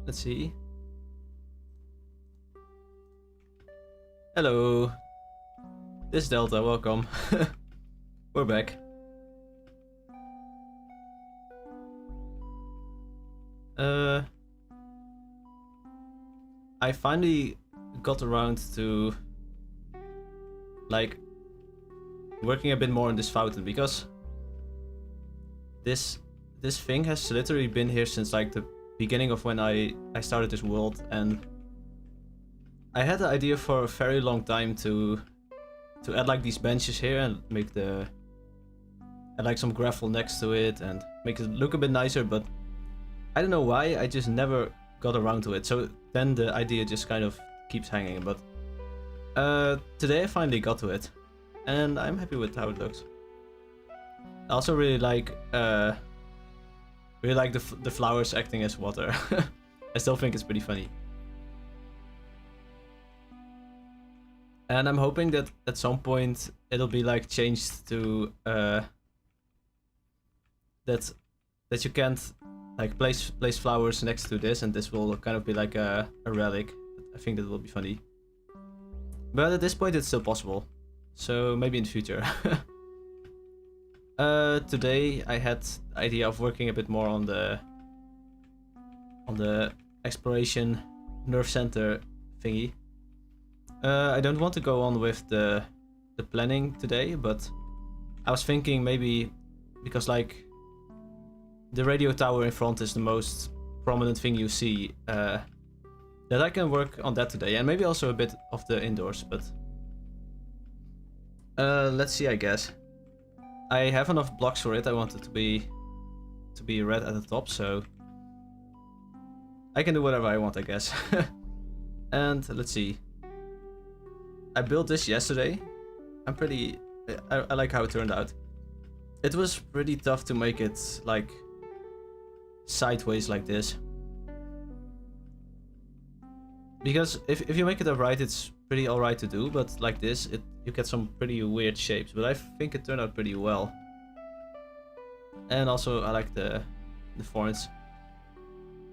Let's see. Hello. This is Delta, welcome. We're back. I finally got around to like working a bit more on this fountain because this thing has literally been here since like the beginning of when I started this world, and I had the idea for a very long time to add like these benches here and make add like some gravel next to it and make it look a bit nicer, but I don't know why, I just never got around to it. So then the idea just kind of keeps hanging, but today I finally got to it and I'm happy with how it looks. I also really like the flowers acting as water. I still think it's pretty funny. And I'm hoping that at some point it'll be like changed to that you can't like place flowers next to this, and this will kind of be like a relic. I think that will be funny. But at this point it's still possible. So maybe in the future. Today I had the idea of working a bit more on the exploration nerve center thingy. I don't want to go on with the planning today, but I was thinking maybe because like the radio tower in front is the most prominent thing you see, that I can work on that today, and maybe also a bit of the indoors, but let's see, I guess. I have enough blocks for it. I want it to be red at the top, so I can do whatever I want, I guess. And let's see. I built this yesterday. I like how it turned out. It was pretty tough to make it like sideways like this, because if you make it upright it's pretty alright to do, but like this you get some pretty weird shapes, but I think it turned out pretty well. And also I like the thorns.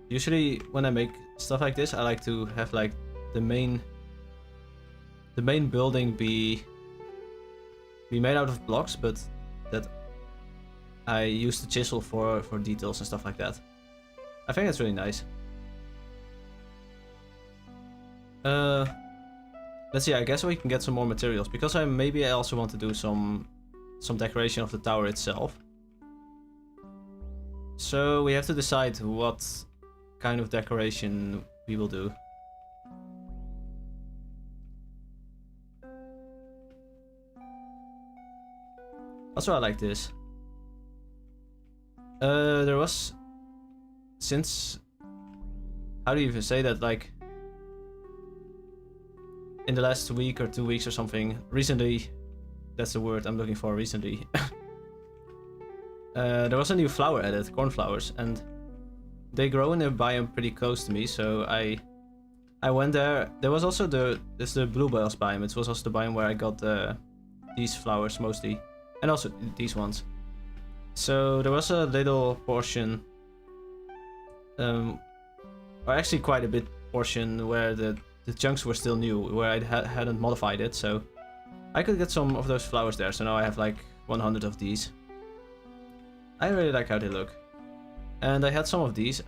Usually when I make stuff like this I like to have like the main building be made out of blocks, but that I use the chisel for details and stuff like that. I think that's really nice. Let's see, I guess we can get some more materials, because maybe I also want to do some decoration of the tower itself. So we have to decide what kind of decoration we will do. Also, I like this. There was, since, how do you even say that, like, in the last week or 2 weeks or something, recently, that's the word I'm looking for, recently. There was a new flower added, cornflowers, and they grow in a biome pretty close to me, so I went there. There was also the bluebells biome. It was also the biome where I got these flowers mostly, and also these ones. So there was a little portion, or actually quite a bit portion, where the chunks were still new, where I hadn't modified it, so I could get some of those flowers there. So now I have like 100 of these. I really like how they look. And I had some of these.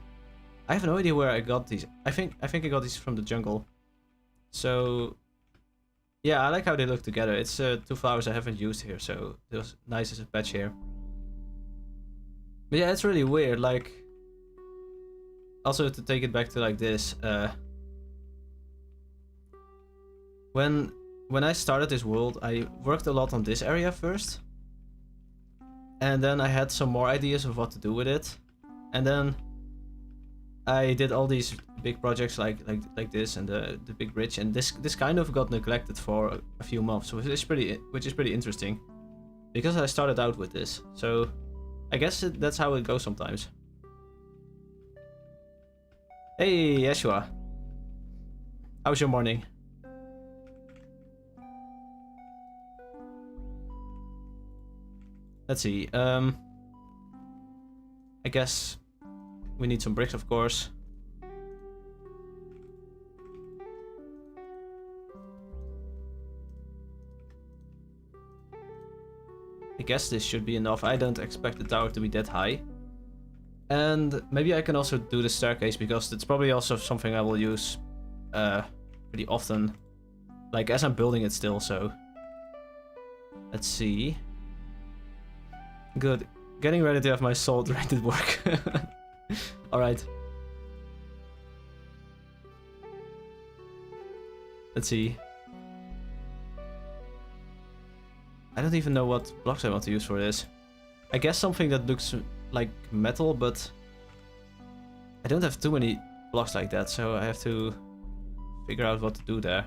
I have no idea where I got these. I think I got these from the jungle. So yeah, I like how they look together. It's 2 flowers I haven't used here, so it was nice as a patch here. But yeah, it's really weird, like, also to take it back to like this, when I started this world, I worked a lot on this area first, and then I had some more ideas of what to do with it, and then I did all these big projects like this and the big bridge, and this kind of got neglected for a few months, which is pretty interesting, because I started out with this, so I guess that's how it goes sometimes. Hey, Yeshua. How's your morning? Let's see. I guess we need some bricks, of course. I guess this should be enough. I don't expect the tower to be that high. And maybe I can also do the staircase, because it's probably also something I will use pretty often. Like, as I'm building it still, so... Let's see. Good. Getting ready to have my salt rented work. Alright. Let's see. I don't even know what blocks I want to use for this. I guess something that looks like metal, but I don't have too many blocks like that, so I have to figure out what to do there.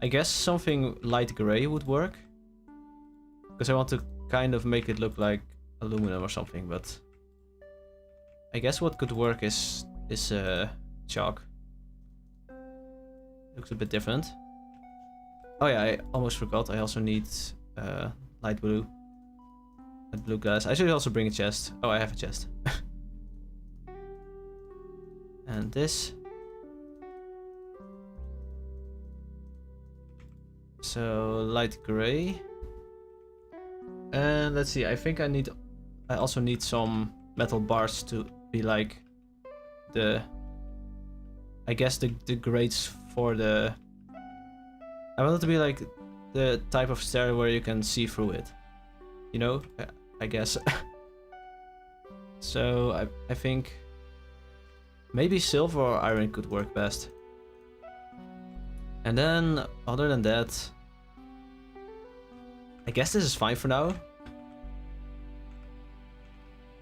I guess something light gray would work, because I want to kind of make it look like aluminum or something, but I guess what could work is chalk. Looks a bit different. Oh yeah, I almost forgot, I also need light blue. And blue glass. I should also bring a chest. Oh, I have a chest. And this. So light gray. And let's see, I think I also need some metal bars to be like I guess the grades for the... I want it to be like the type of stair where you can see through it. You know? I guess. So I think maybe silver or iron could work best. And then, other than that, I guess this is fine for now.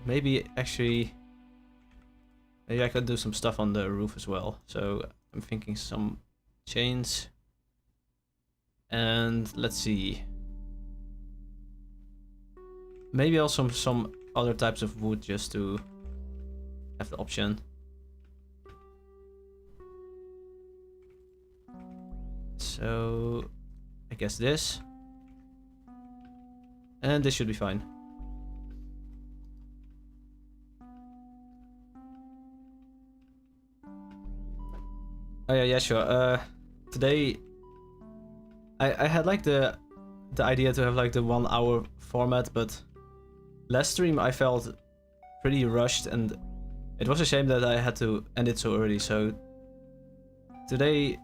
Maybe actually, maybe I could do some stuff on the roof as well. So I'm thinking some chains. And let's see. Maybe also some other types of wood, just to have the option. So I guess this. And this should be fine. Oh yeah, sure. Today I had like the idea to have like the 1 hour format, but last stream I felt pretty rushed, and it was a shame that I had to end it so early. So today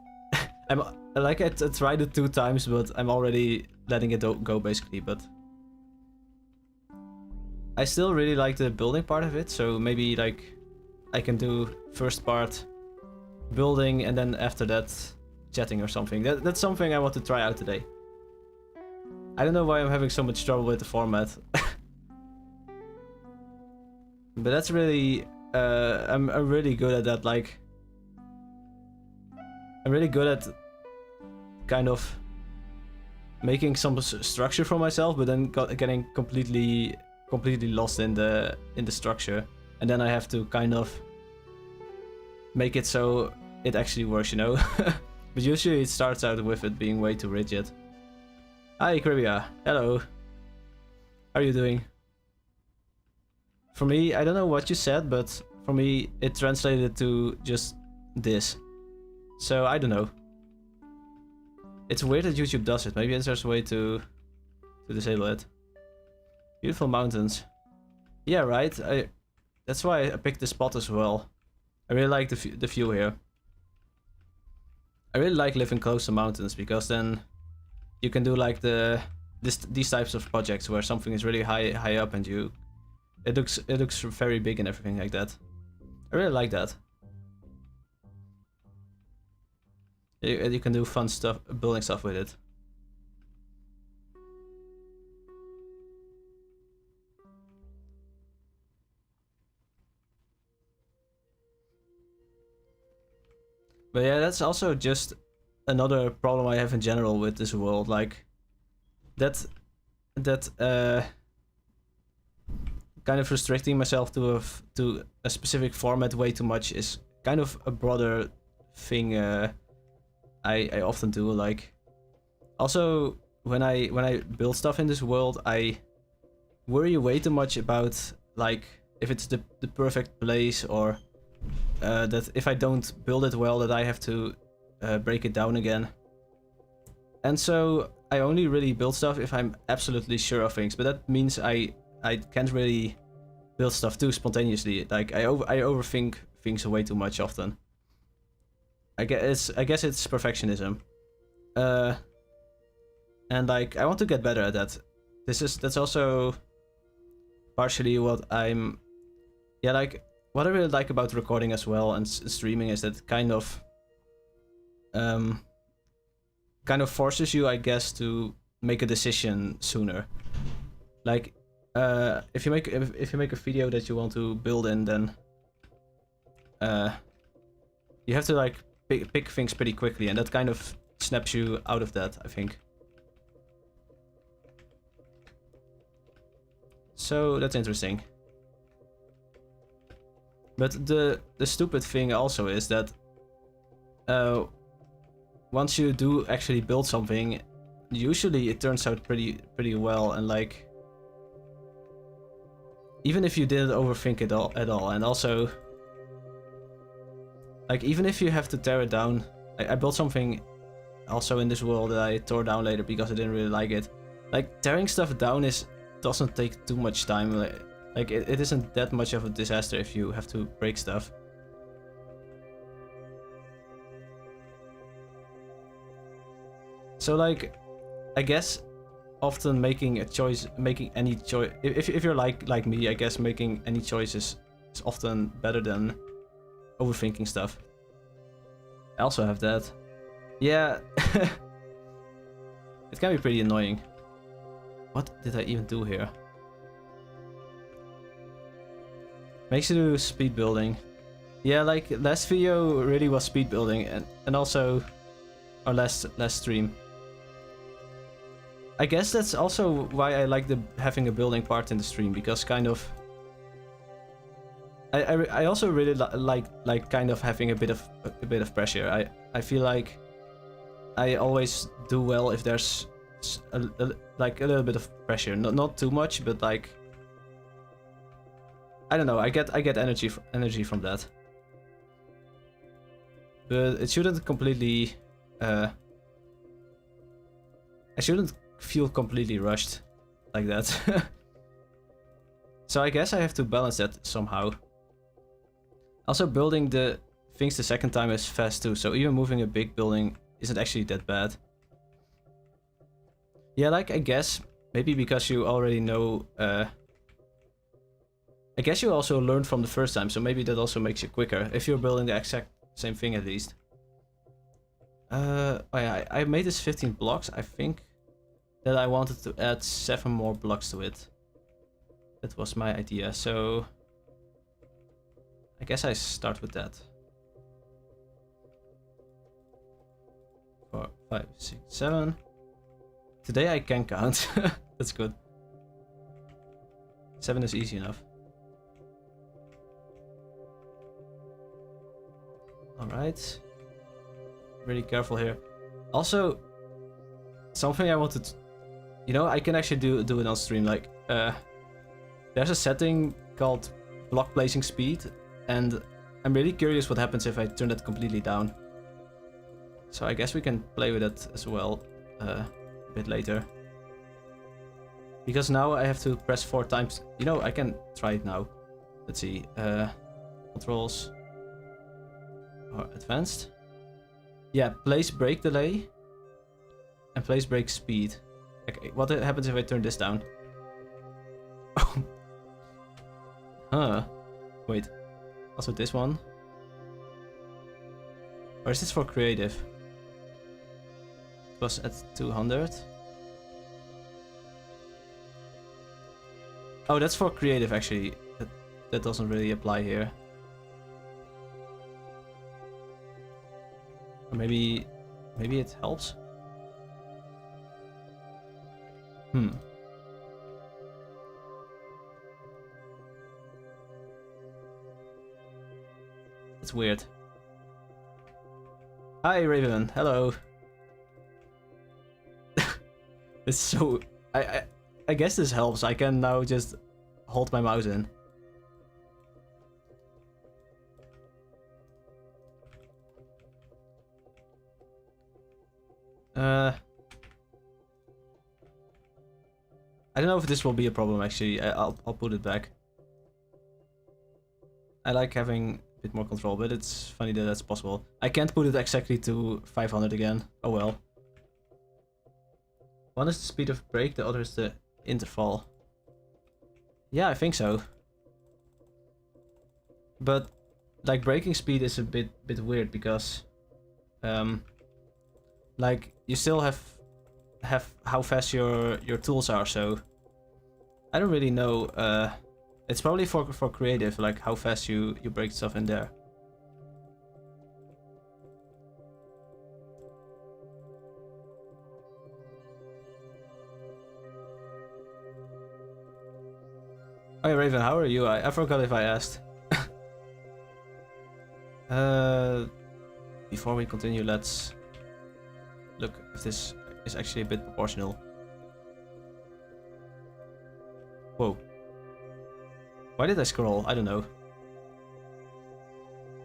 I tried it 2 times, but I'm already letting it go basically. But I still really like the building part of it, so maybe like I can do first part building and then after that chatting or something. That's something I want to try out today. I don't know why I'm having so much trouble with the format. But that's really I'm really good at that. Like, I'm really good at kind of making some structure for myself, but then getting completely lost in the structure, and then I have to kind of make it so it actually works, you know. But usually it starts out with it being way too rigid. Hi Kribia, hello. How are you doing? For me, I don't know what you said, but for me it translated to just this. So I don't know. It's weird that YouTube does it. Maybe there's a way to disable it. Beautiful mountains. Yeah, right. That's why I picked this spot as well. I really like the view here. I really like living close to mountains, because then you can do like these types of projects where something is really high up and it looks very big and everything like that. I really like that. You can do fun stuff, building stuff with it. But yeah, that's also just another problem I have in general with this world. Like that kind of restricting myself to a specific format way too much is kind of a broader thing I often do. Like, also when I build stuff in this world, I worry way too much about like if it's the perfect place, or that if I don't build it well, that I have to break it down again. And so I only really build stuff if I'm absolutely sure of things, but that means I can't really build stuff too spontaneously. Like I overthink things way too much often. I guess it's perfectionism. And like I want to get better at that. That's also partially what I'm, yeah, like what I really like about recording as well and streaming is that kind of forces you, I guess, to make a decision sooner. Like if you make a video that you want to build in, then you have to like pick things pretty quickly, and that kind of snaps you out of that, I think. So that's interesting. But the stupid thing also is that once you do actually build something, usually it turns out pretty well, and like even if you didn't overthink it at all, and also like even if you have to tear it down, I built something also in this world that I tore down later because I didn't really like it. Like tearing stuff down doesn't take too much time. Like it isn't that much of a disaster if you have to break stuff. So like, I guess often making any choice, if you're like me, I guess making any choices is often better than overthinking stuff. I also have that. Yeah, it can be pretty annoying. What did I even do here? Makes you do speed building. Yeah, like last video really was speed building, and also our last stream. I guess that's also why I like having a building part in the stream, because kind of I also really like kind of having a bit of pressure. I feel like I always do well if there's like a little bit of pressure, not too much, but like I don't know. I get energy from that, but it shouldn't completely. I shouldn't feel completely rushed like that. So I guess I have to balance that somehow. Also, building the things the second time is fast too, so even moving a big building isn't actually that bad. Yeah, like I guess maybe because you already know. I guess you also learned from the first time, so maybe that also makes you quicker if you're building the exact same thing at least. Oh yeah, I made this 15 blocks. I think that I wanted to add 7 more blocks to it. That was my idea, so I guess I start with that. 4, 5, 6, 7. Today I can count. That's good. 7 is easy enough. Alright. Really careful here. Also, something I wanted to, you know, I can actually do it on stream. Like, there's a setting called block placing speed, and I'm really curious what happens if I turn that completely down. So I guess we can play with that as well a bit later. Because now I have to press 4 times. You know, I can try it now. Let's see. Controls. Or advanced. Yeah, place break delay. And place break speed. Okay, what happens if I turn this down? Huh. Wait. Also this one. Or is this for creative? It was at 200. Oh, that's for creative actually. That doesn't really apply here. Or maybe it helps. It's weird. Hi Raven, hello. It's so I guess this helps. I can now just hold my mouse in. I don't know if this will be a problem actually. I'll put it back. I like having a bit more control, but it's funny that that's possible. I can't put it exactly to 500 again. Oh well. One is the speed of break, the other is the interval. Yeah, I think so. But like breaking speed is a bit weird because like you still have how fast your tools are, so I don't really know. It's probably for creative, like how fast you break stuff in there. Hey Raven, how are you? I forgot if I asked. Before we continue, let's look if this is actually a bit proportional. Whoa. Why did I scroll? I don't know.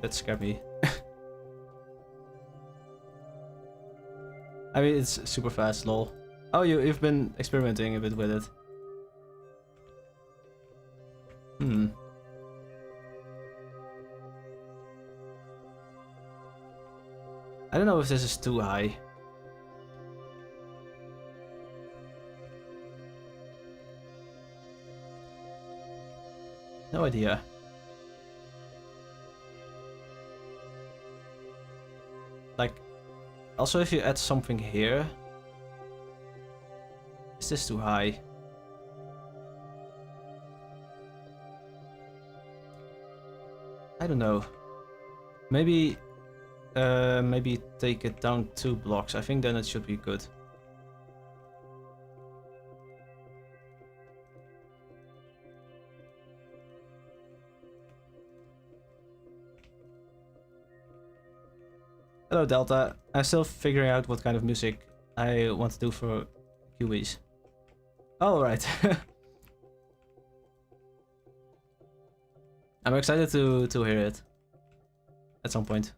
That scared me. I mean, it's super fast, lol. Oh, you've been experimenting a bit with it. I don't know if this is too high. No idea. Like, also if you add something here, is this too high? I don't know. Maybe take it down 2 blocks. I think then it should be good. Hello Delta. I'm still figuring out what kind of music I want to do for Cubyz. Oh right. I'm excited to hear it at some point.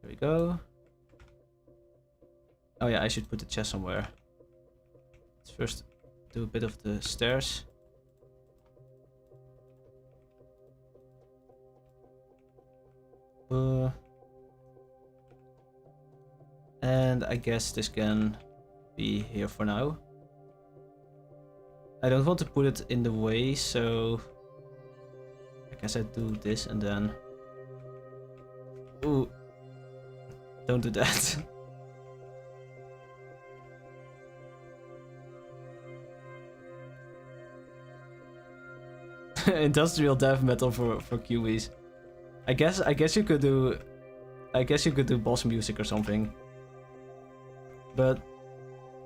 There we go. Oh yeah, I should put the chest somewhere. Let's first do a bit of the stairs. And I guess this can be here for now. I don't want to put it in the way, so I guess I do this and then... Ooh. Don't do that. Industrial death metal for Cubyz. I guess you could do boss music or something. But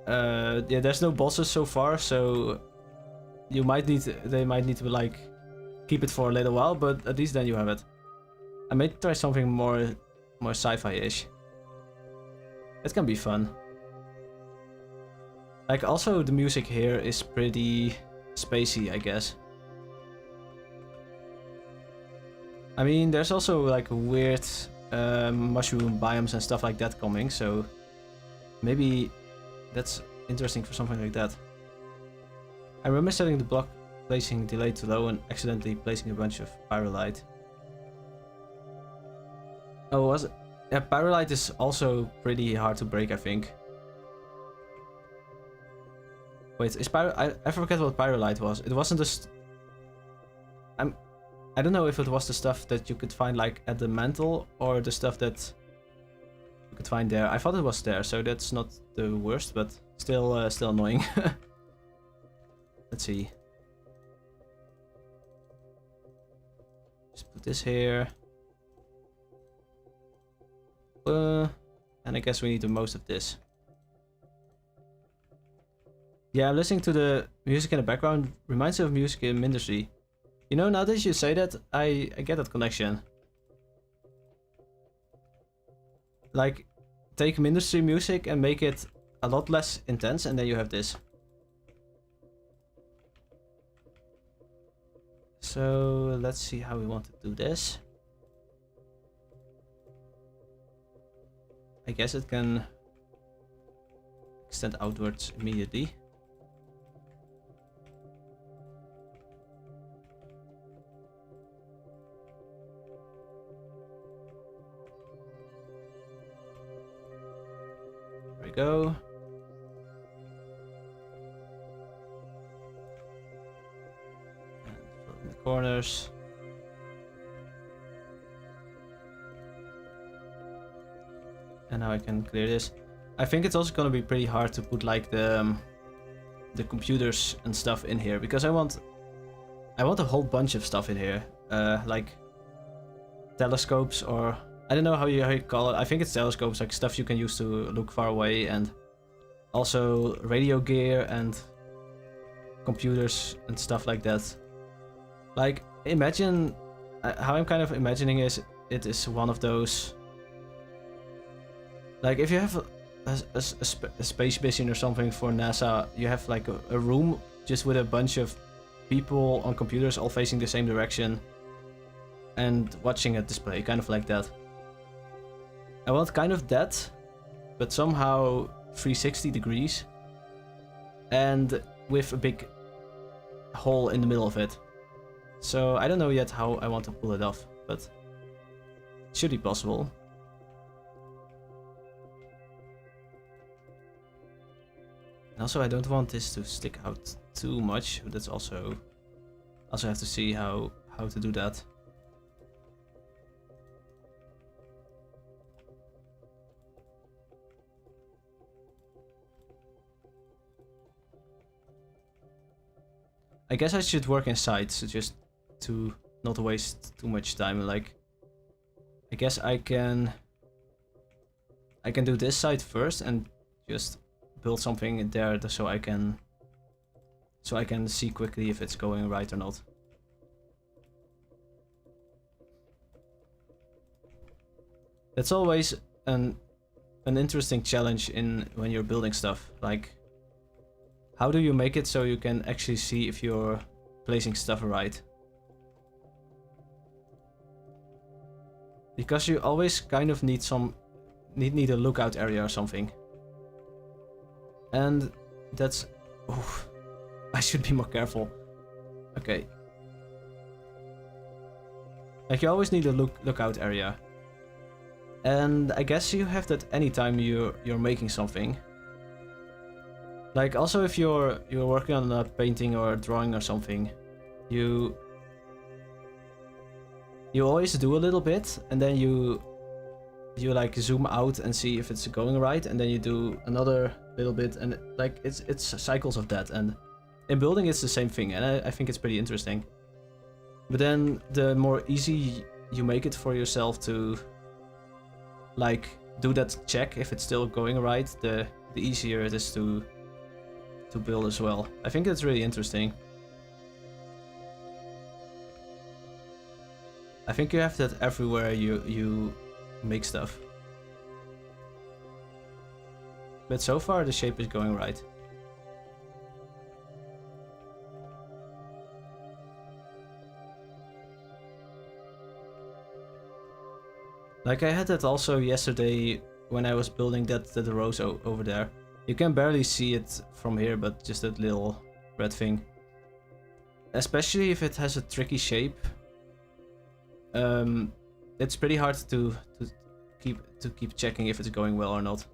yeah, there's no bosses so far, so they might need to like keep it for a little while, but at least then you have it. I may try something more sci-fi-ish. It can be fun. Like also the music here is pretty spacey, I guess. I mean, there's also like weird mushroom biomes and stuff like that coming, so maybe that's interesting for something like that. I remember setting the block placing delay too low and accidentally placing a bunch of pyrolite. Oh, was it? Yeah, pyrolite is also pretty hard to break, I think. Wait, is I forget what pyrolite was. It wasn't just... I don't know if it was the stuff that you could find like at the mantle or the stuff that you could find there. I thought it was there, so that's not the worst, but still annoying. Let's see. Just put this here. And I guess we need the most of this. Yeah, listening to the music in the background reminds me of music in Mindustry. You know, now that you say that, I get that connection. Like, take Mindustry music and make it a lot less intense, and then you have this. So let's see how we want to do this. I guess it can extend outwards immediately. There we go. And fill in the corners. And now I can clear this. I think it's also gonna be pretty hard to put like the computers and stuff in here, because I want a whole bunch of stuff in here, like telescopes, or I don't know how you call it. I think it's telescopes, like stuff you can use to look far away, and also radio gear and computers and stuff like that. Like, imagine how I'm kind of imagining is it is one of those. Like, if you have a space mission or something for NASA, you have like a room just with a bunch of people on computers all facing the same direction and watching a display, kind of like that. I want kind of that, but somehow 360 degrees and with a big hole in the middle of it. So I don't know yet how I want to pull it off, but it should be possible. And also, I don't want this to stick out too much. That's also have to see how to do that. I guess I should work inside, so just to not waste too much time. Like, I guess I can do this side first and just build something in there so I can see quickly if it's going right or not. That's always an interesting challenge when you're building stuff. Like, how do you make it so you can actually see if you're placing stuff right? Because you always kind of need a lookout area or something. And that's... Oof, I should be more careful. Okay. Like, you always need a lookout area. And I guess you have that anytime you're making something. Like, also if you're working on a painting or a drawing or something, you always do a little bit, and then you like zoom out and see if it's going right, and then you do another little bit, and like it's cycles of that. And in building it's the same thing, and I think it's pretty interesting. But then the more easy you make it for yourself to like do that check if it's still going right, the easier it is to build as well. I think that's really interesting. I think you have that everywhere you make stuff. But so far the shape is going right. Like, I had that also yesterday when I was building that rose over there. You can barely see it from here, but just that little red thing. Especially if it has a tricky shape. It's pretty hard to keep checking if it's going well or not.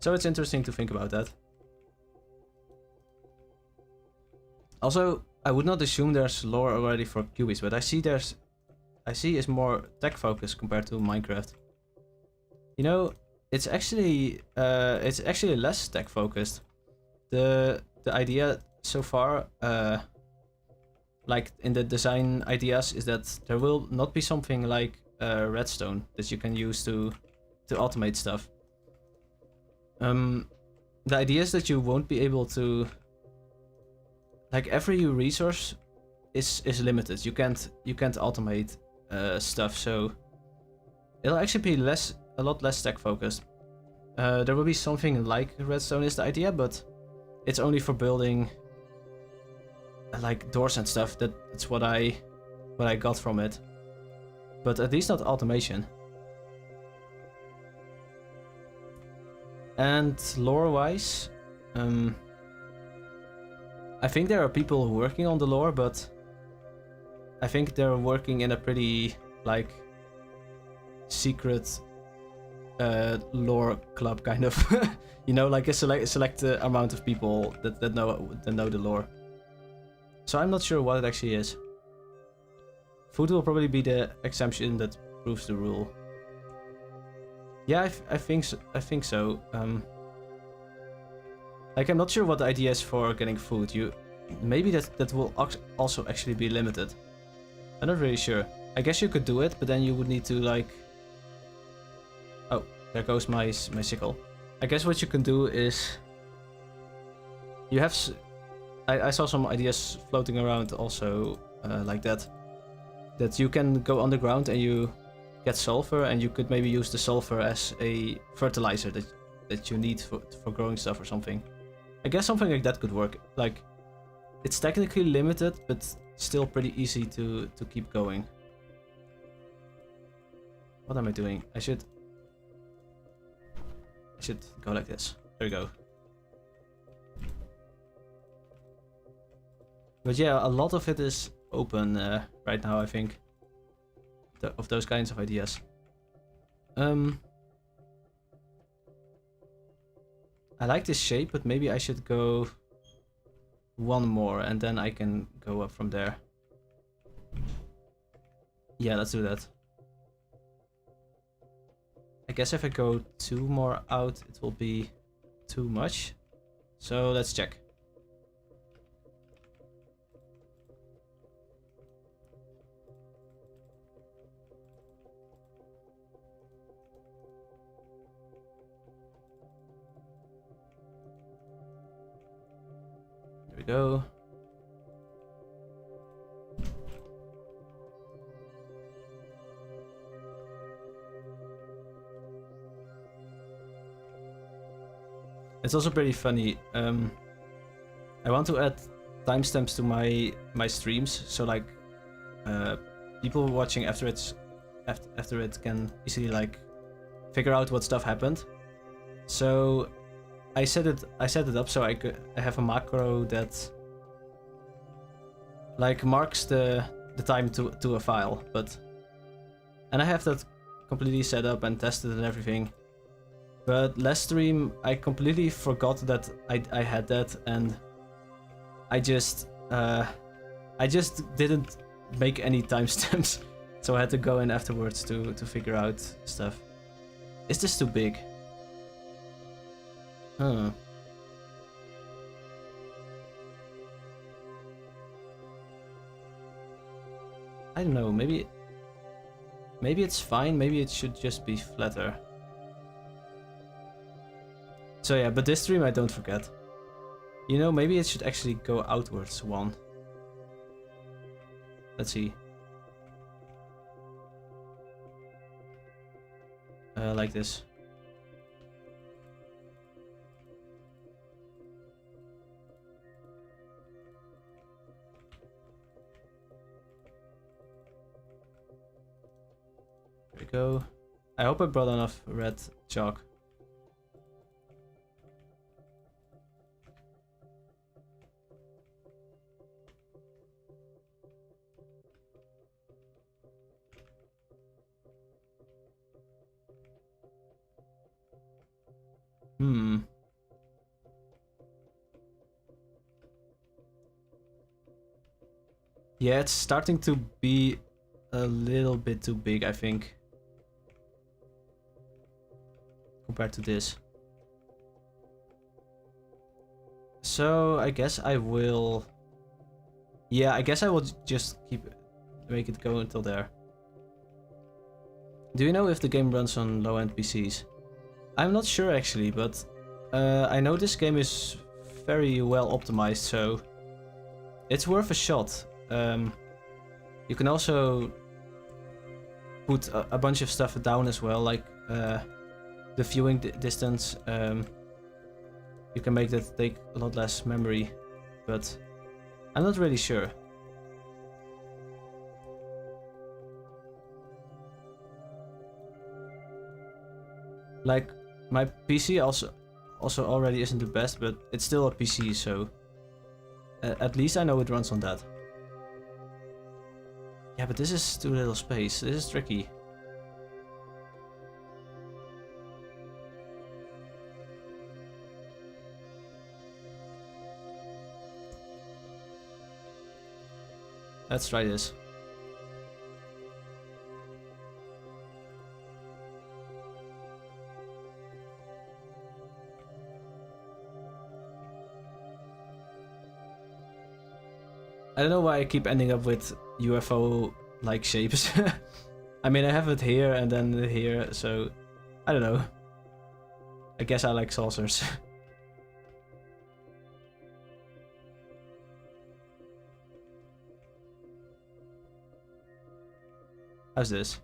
So it's interesting to think about that. Also, I would not assume there's lore already for Cubyz, but I see it's more tech focused compared to Minecraft. You know, it's actually less tech focused. The idea so far, like in the design ideas, is that there will not be something like redstone that you can use to automate stuff. The idea is that you won't be able to, like, every resource is limited. You can't automate stuff, so it'll actually be a lot less tech focused. There will be something like redstone is the idea, but it's only for building like doors and stuff. That's what I got from it. But at least not automation. And lore-wise, I think there are people working on the lore, but I think they're working in a pretty like secret lore club kind of. You know, like a select amount of people that know the lore. So I'm not sure what it actually is. Food will probably be the exemption that proves the rule. Yeah, I think so. Like, I'm not sure what the idea is for getting food. Maybe that will also actually be limited. I'm not really sure. I guess you could do it, but then you would need to like. Oh, there goes my sickle. I guess what you can do is you have. I saw some ideas floating around also like that. That you can go underground and you get sulfur, and you could maybe use the sulfur as a fertilizer that you need for growing stuff or something. I guess something like that could work. Like, it's technically limited, but still pretty easy to keep going. What am I doing? I should go like this. There we go. But yeah, a lot of it is open right now, I think. Of those kinds of ideas. I like this shape, but maybe I should go one more and then I can go up from there. Yeah, let's do that. I guess if I go 2 more out, it will be too much. So let's check. Go. It's also pretty funny. I want to add timestamps to my streams, so like people watching after it can easily like figure out what stuff happened. So I set it up so I have a macro that like marks the time to a file, and I have that completely set up and tested and everything. But last stream I completely forgot that I had that, and I just didn't make any timestamps, so I had to go in afterwards to figure out stuff. Is this too big? Huh. I don't know, maybe it's fine, maybe it should just be flatter. So yeah, but this stream I don't forget. You know, maybe it should actually go outwards one. Let's see. Like this. There we go. I hope I brought enough red chalk. Yeah, it's starting to be a little bit too big, I think. Compared to this. So I guess I will... Yeah, I guess I will just make it go until there. Do you know if the game runs on low-end PCs? I'm not sure actually, but I know this game is very well optimized, so it's worth a shot. You can also put a bunch of stuff down as well, like the viewing distance. You can make that take a lot less memory, but I'm not really sure. Like, my PC also already isn't the best, but it's still a PC, so at least I know it runs on that. Yeah, but this is too little space. This is tricky. Let's try this. I don't know why I keep ending up with UFO-like shapes. I mean, I have it here and then here, so I don't know. I guess I like saucers. How's this?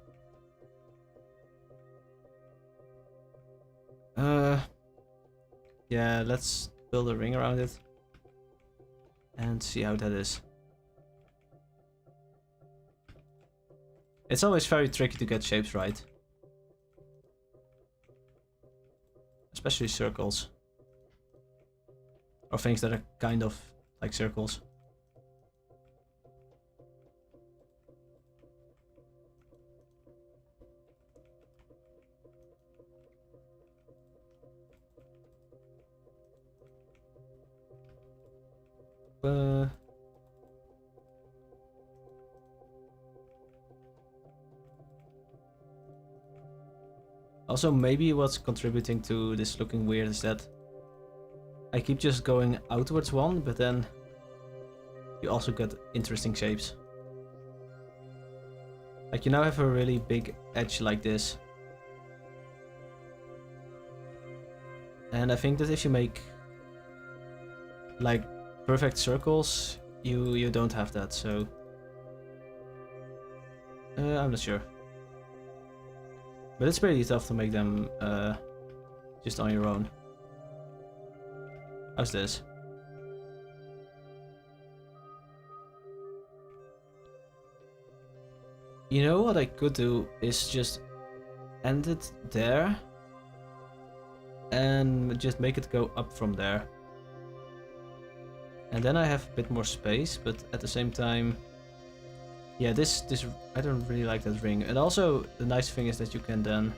Yeah, let's build a ring around it and see how that is. It's always very tricky to get shapes right. Especially circles. Or things that are kind of like circles. Also, maybe what's contributing to this looking weird is that I keep just going outwards one, but then you also get interesting shapes. Like, you now have a really big edge like this. And I think that if you make like perfect circles, you don't have that, so I'm not sure. But it's pretty tough to make them just on your own. How's this? You know what I could do is just end it there and just make it go up from there. And then I have a bit more space, but at the same time, yeah, this I don't really like that ring. And also the nice thing is that you can then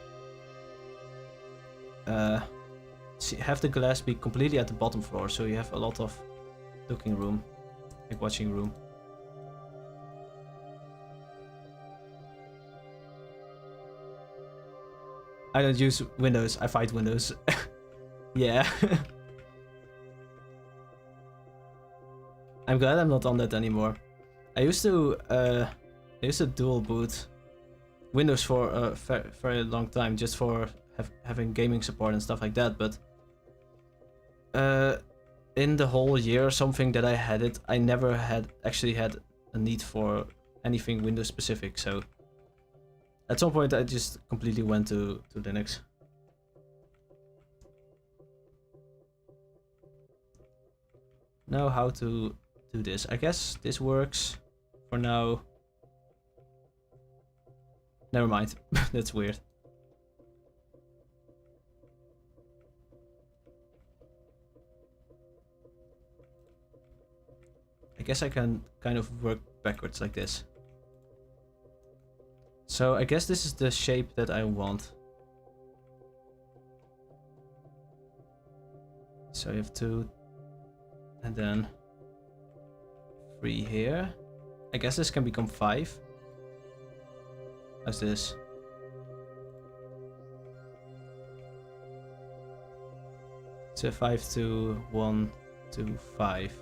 have the glass be completely at the bottom floor, so you have a lot of looking room, like watching room. I don't use windows, I fight windows. Yeah. I'm glad I'm not on that anymore. I used to dual boot Windows for a very long time, just for having gaming support and stuff like that, but in the whole year or something that I had it, I never actually had a need for anything Windows specific, so at some point I just completely went to Linux. Now how to do this? I guess this works for now. Never mind. That's weird. I guess I can kind of work backwards like this. So I guess this is the shape that I want. So you have 2 and then 3 here. I guess this can become 5. How's this? So 5 to 1 to 5.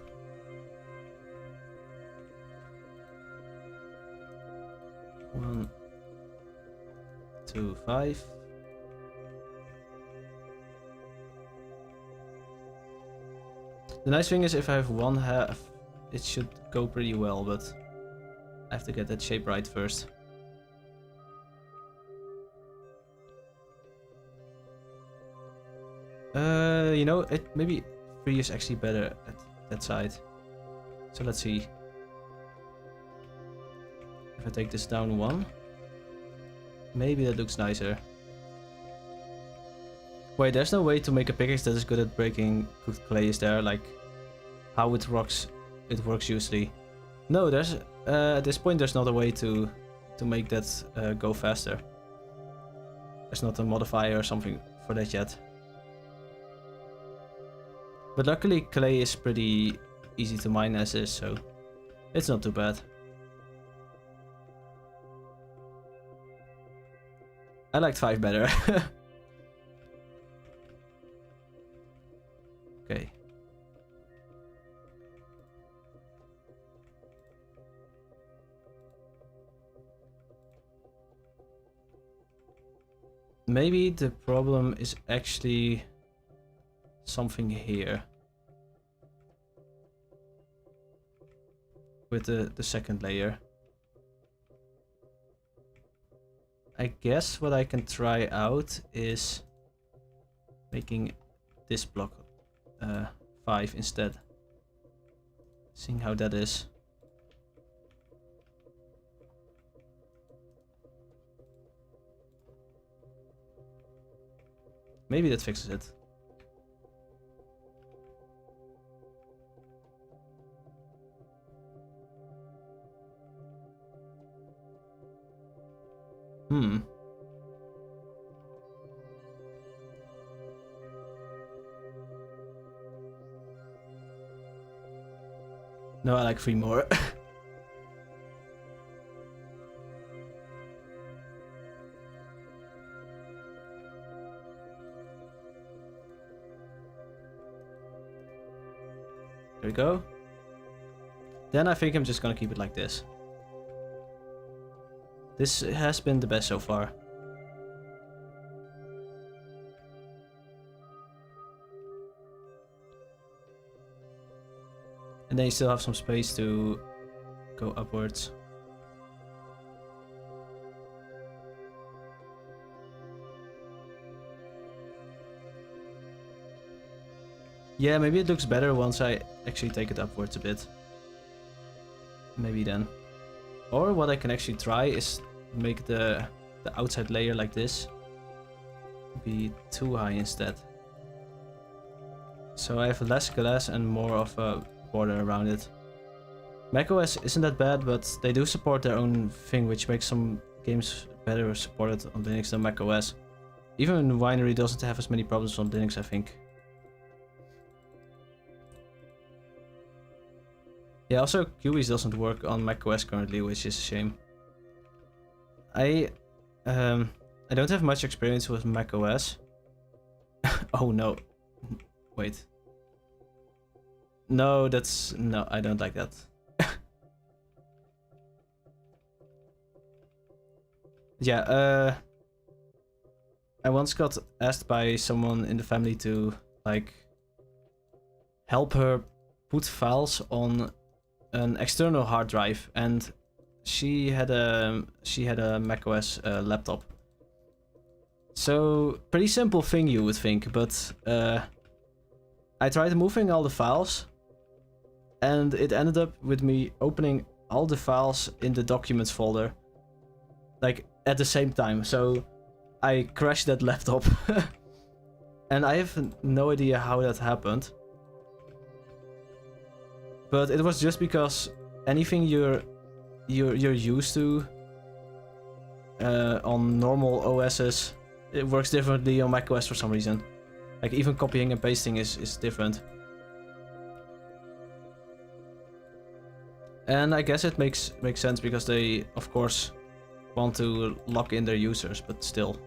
One, 2, 5. The nice thing is if I have 1 half, it should go pretty well, but I have to get that shape right first. You know, maybe 3 is actually better at that side. So let's see. If I take this down 1, maybe that looks nicer. Wait, there's no way to make a pickaxe that is good at breaking cooked clay, is there? Like, how it works usually. No, there's at this point there's not a way to make that go faster. There's not a modifier or something for that yet. But luckily clay is pretty easy to mine as is, so it's not too bad. I liked 5 better. Okay. Maybe the problem is actually something here. With the second layer. I guess what I can try out is making this block 5 instead. Seeing how that is. Maybe that fixes it. No, I like 3 more. There we go. Then I think I'm just gonna keep it like this. This has been the best so far. And then you still have some space to go upwards. Yeah, maybe it looks better once I actually take it upwards a bit. Maybe then. Or what I can actually try is make the outside layer like this be too high instead. So I have less glass and more of a border around it. macOS isn't that bad, but they do support their own thing, which makes some games better supported on Linux than macOS. Even Winery doesn't have as many problems on Linux, I think. Yeah, also Cubyz doesn't work on macOS currently, which is a shame. I don't have much experience with macOS. Oh no. Wait. No, no, I don't like that. Yeah, I once got asked by someone in the family to like help her put files on an external hard drive, and she had a macOS laptop. So pretty simple thing you would think, but I tried moving all the files, and it ended up with me opening all the files in the documents folder, like at the same time. So I crashed that laptop, and I have no idea how that happened. But it was just because anything you're used to on normal OSs, it works differently on macOS for some reason. Like even copying and pasting is different. And I guess it makes sense because they, of course, want to lock in their users, but still.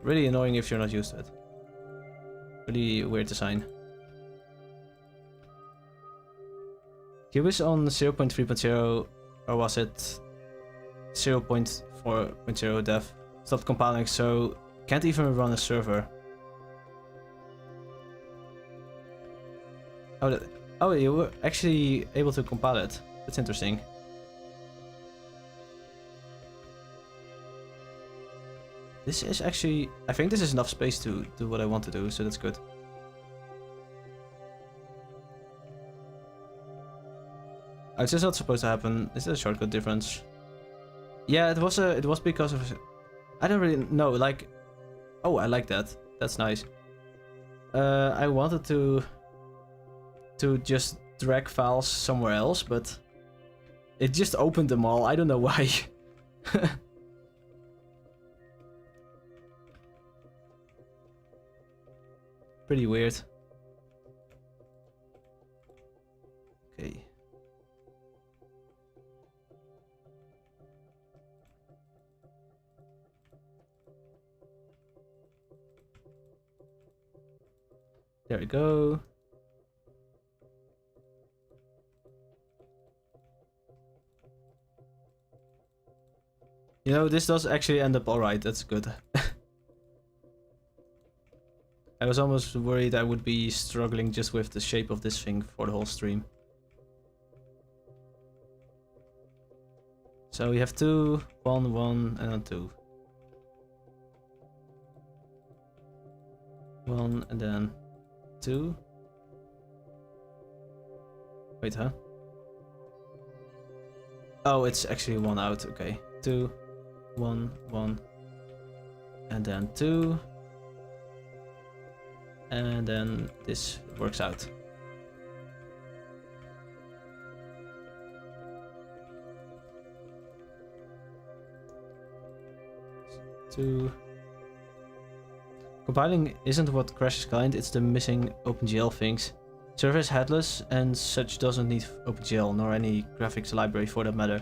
Really annoying if you're not used to it. Really weird design. Cubyz on 0.3.0, or was it 0.4.0 dev, stopped compiling, so can't even run a server. Oh, you were actually able to compile it. That's interesting. This is actually, I think this is enough space to do what I want to do, so that's good. It's just not supposed to happen. Is that a shortcut difference? Yeah, it was because of... I don't really know, like... Oh, I like that. That's nice. I wanted to just drag files somewhere else, but it just opened them all. I don't know why. Pretty weird. Okay. There we go. You know, this does actually end up alright, that's good. I was almost worried I would be struggling just with the shape of this thing for the whole stream. So we have 2, 1, 1, and then 2. 1 and then 2. Wait, huh? Oh, it's actually 1 out, okay. 2, 1, 1, and then 2. And then this works out. Two. Compiling isn't what crashes client, it's the missing OpenGL things. Server is headless and such doesn't need OpenGL nor any graphics library for that matter.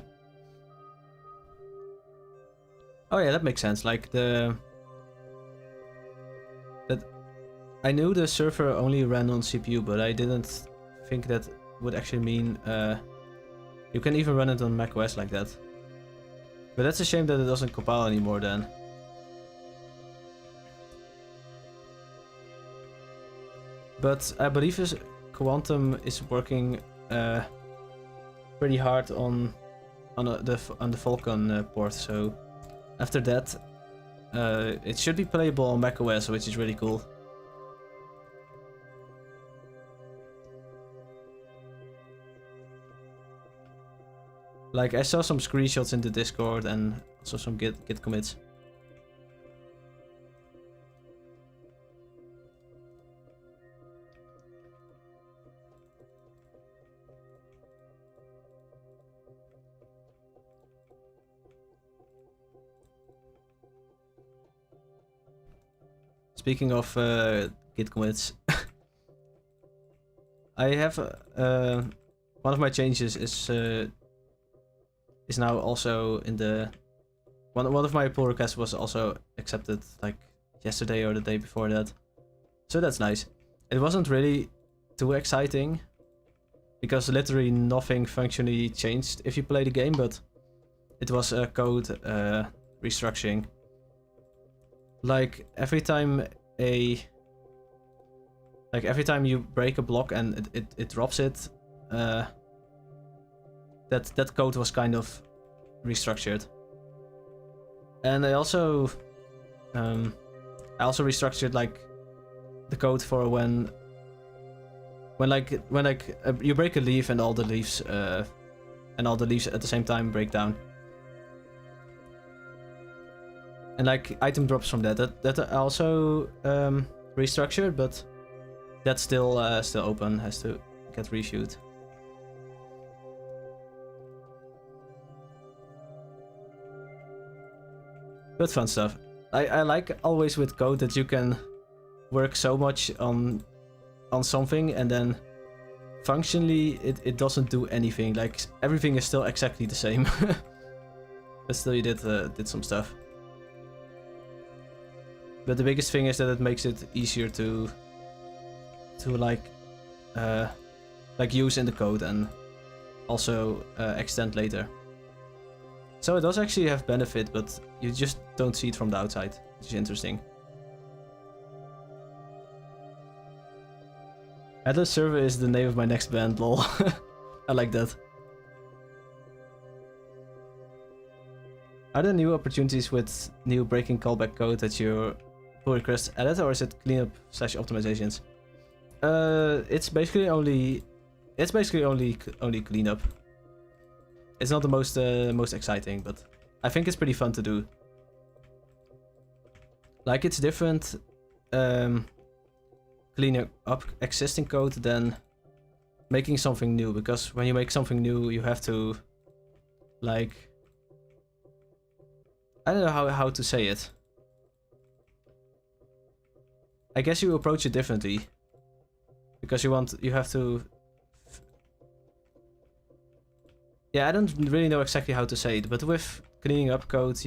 Oh yeah, that makes sense. Like I knew the server only ran on CPU, but I didn't think that would actually mean you can even run it on macOS like that. But that's a shame that it doesn't compile anymore then. But I believe Quantum is working pretty hard on the Vulkan port, so after that it should be playable on macOS, which is really cool. Like, I saw some screenshots in the Discord and also some git commits. Speaking of git commits, I have one of my changes is now also in the one of my pull requests was also accepted like yesterday or the day before that, so that's nice. It wasn't really too exciting because literally nothing functionally changed if you play the game, but it was a code restructuring. Like every time you break a block and it drops it, that code was kind of restructured. And I also restructured like the code for when you break a leaf and all the leaves at the same time break down. And like item drops from that I also restructured, but that's still open, has to get reviewed. But fun stuff. I like always with code that you can work so much on something and then functionally it doesn't do anything. Like everything is still exactly the same. But still you did some stuff. But the biggest thing is that it makes it easier to use in the code and also extend later. So it does actually have benefit, but you just don't see it from the outside, which is interesting. Headless Server is the name of my next band, lol. I like that. Are there new opportunities with new breaking callback code that your pull request added, or is it cleanup / optimizations? It's basically only cleanup. It's not the most exciting, but I think it's pretty fun to do. Like, it's different cleaning up existing code than making something new, because when you make something new, you have to, like, I don't know how to say it. I guess you approach it differently, because you have to. Yeah, I don't really know exactly how to say it, but with cleaning up code,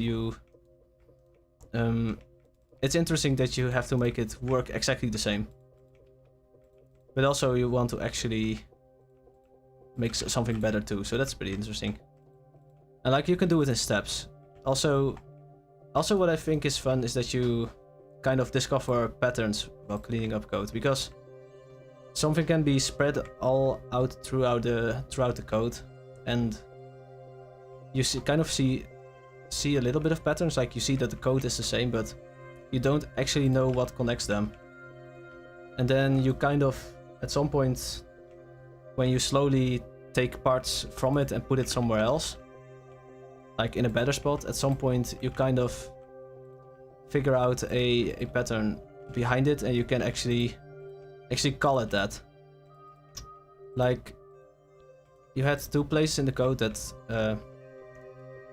it's interesting that you have to make it work exactly the same. But also you want to actually make something better too, so that's pretty interesting. And like, you can do it in steps. Also what I think is fun is that you kind of discover patterns while cleaning up code, because something can be spread all out throughout the code, and you kind of see a little bit of patterns. Like, you see that the code is the same, but you don't actually know what connects them. And then you kind of, at some point, when you slowly take parts from it and put it somewhere else, like in a better spot, at some point you kind of figure out a pattern behind it, and you can actually call it that. Like, you had two places in the code that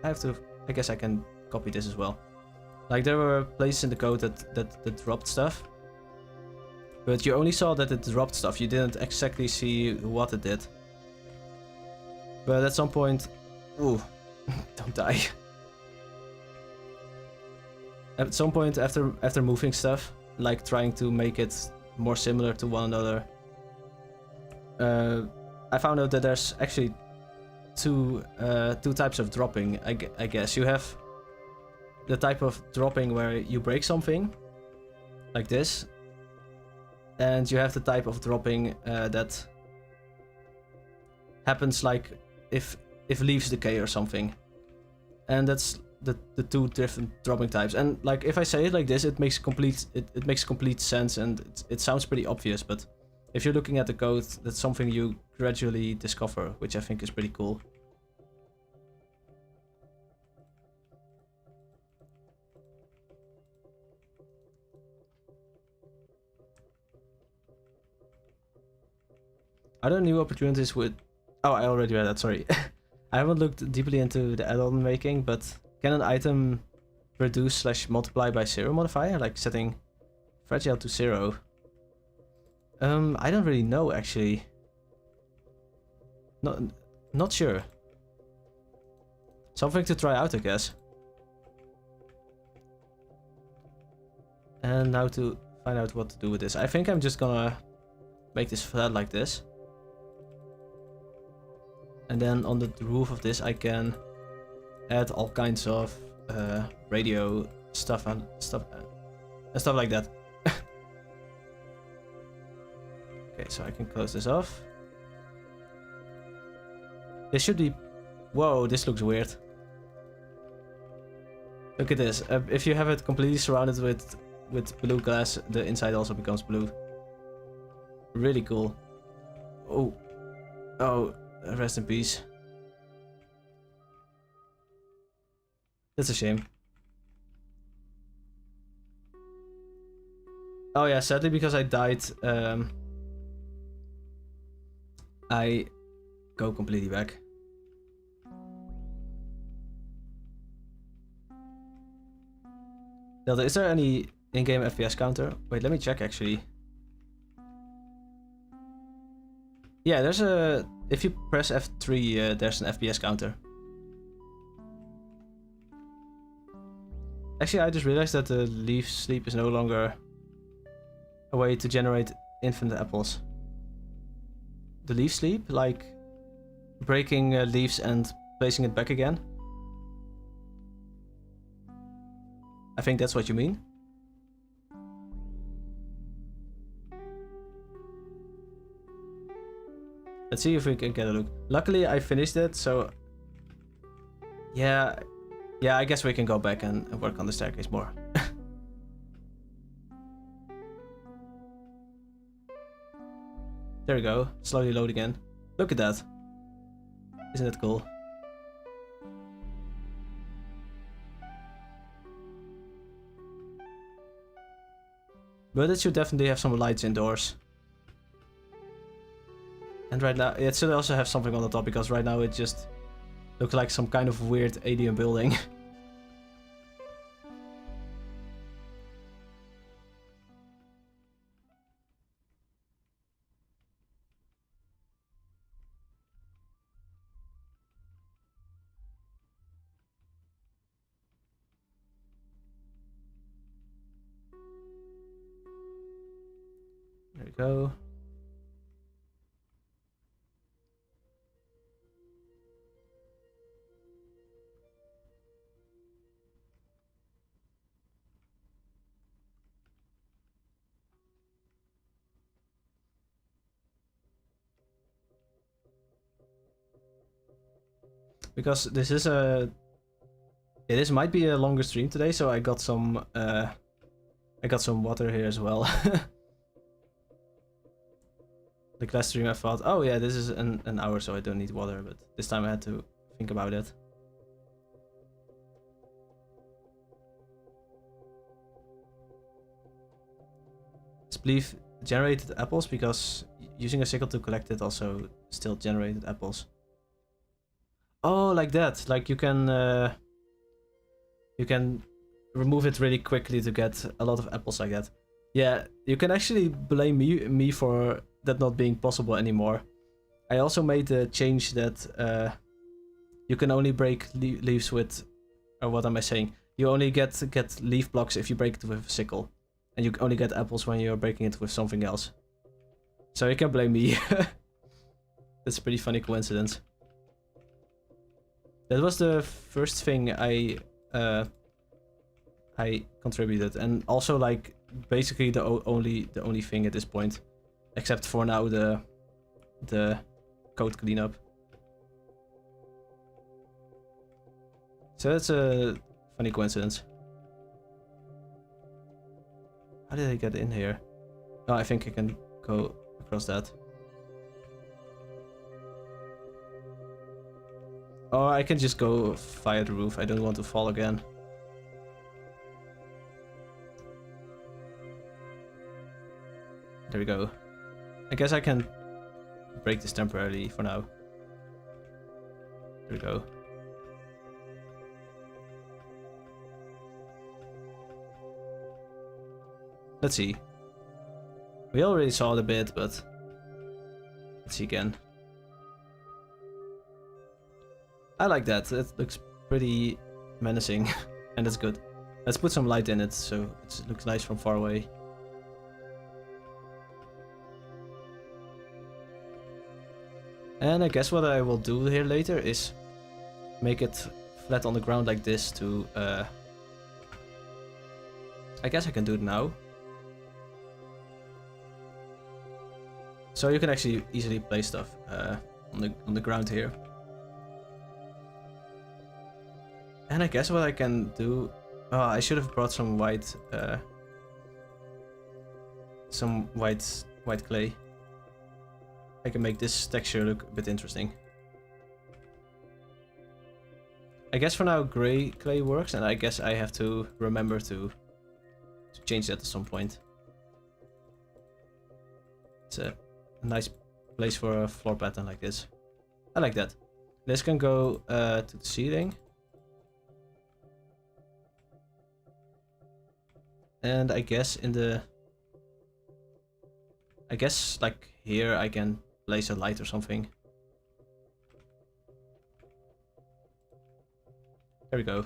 I guess I can copy this as well. Like, there were places in the code that dropped stuff, but you only saw that it dropped stuff. You didn't exactly see what it did. But at some point, ooh, don't die. At some point, after moving stuff, like trying to make it more similar to one another, I found out that there's actually two types of dropping. I guess you have the type of dropping where you break something, like this, and you have the type of dropping that happens like if leaves decay or something, and that's the two different dropping types. And like, if I say it like this, it makes complete sense, and it sounds pretty obvious, but if you're looking at the code, that's something you gradually discover, which I think is pretty cool. Are there new opportunities with... Oh, I already read that, sorry. I haven't looked deeply into the add-on making, but can an item reduce/multiply by 0 modifier, like setting fragile to 0? I don't really know, actually. Not sure. Something to try out, I guess. And now to find out what to do with this. I think I'm just gonna make this flat like this. And then on the roof of this, I can add all kinds of radio stuff and stuff like that. Okay, so I can close this off. This should be... Whoa, this looks weird. Look at this. If you have it completely surrounded with blue glass, the inside also becomes blue. Really cool. Oh, rest in peace. That's a shame. Oh yeah, sadly, because I died, I go completely back. Delta, is there any in-game FPS counter? Wait, let me check actually. Yeah, there's a... If you press F3, there's an FPS counter. Actually, I just realized that the leaf sleep is no longer a way to generate infinite apples. The leaf sleep, like breaking leaves and placing it back again. I think that's what you mean. Let's see if we can get a look. Luckily, I finished it, so... Yeah, I guess we can go back and work on the staircase more. There we go. Slowly load again. Look at that. Isn't that cool? But it should definitely have some lights indoors. And right now, it should also have something on the top, because right now it just looks like some kind of weird alien building. There we go. Because this is a... This might be a longer stream today, so I got some water here as well. The last stream I thought, oh yeah, this is an hour, so I don't need water, but this time I had to think about it. Spleef generated apples because using a sickle to collect it also still generated apples. Oh, like that. Like you can remove it really quickly to get a lot of apples like that. Yeah, you can actually blame me for that not being possible anymore. I also made the change that you can only break leaves with, or what am I saying? You only get leaf blocks if you break it with a sickle, and you only get apples when you're breaking it with something else. So you can blame me. That's a pretty funny coincidence. That was the first thing I contributed, and also like basically the only thing at this point, except for now the code cleanup. So that's a funny coincidence. How did I get in here? Oh, I think I can go across that. Or I can just go via the roof. I don't want to fall again. There we go. I guess I can break this temporarily for now. There we go. Let's see. We already saw it a bit, but let's see again. I like that. It looks pretty menacing, and that's good. Let's put some light in it so it looks nice from far away. And I guess what I will do here later is make it flat on the ground like this to... I guess I can do it now. So you can actually easily place stuff on the ground here. And I guess what I can do... Oh, I should have brought some white clay. I can make this texture look a bit interesting. I guess for now gray clay works, and I guess I have to remember to change that at some point. It's a nice place for a floor pattern like this. I like that. This can go to the ceiling. And I guess like here I can place a light or something. There we go.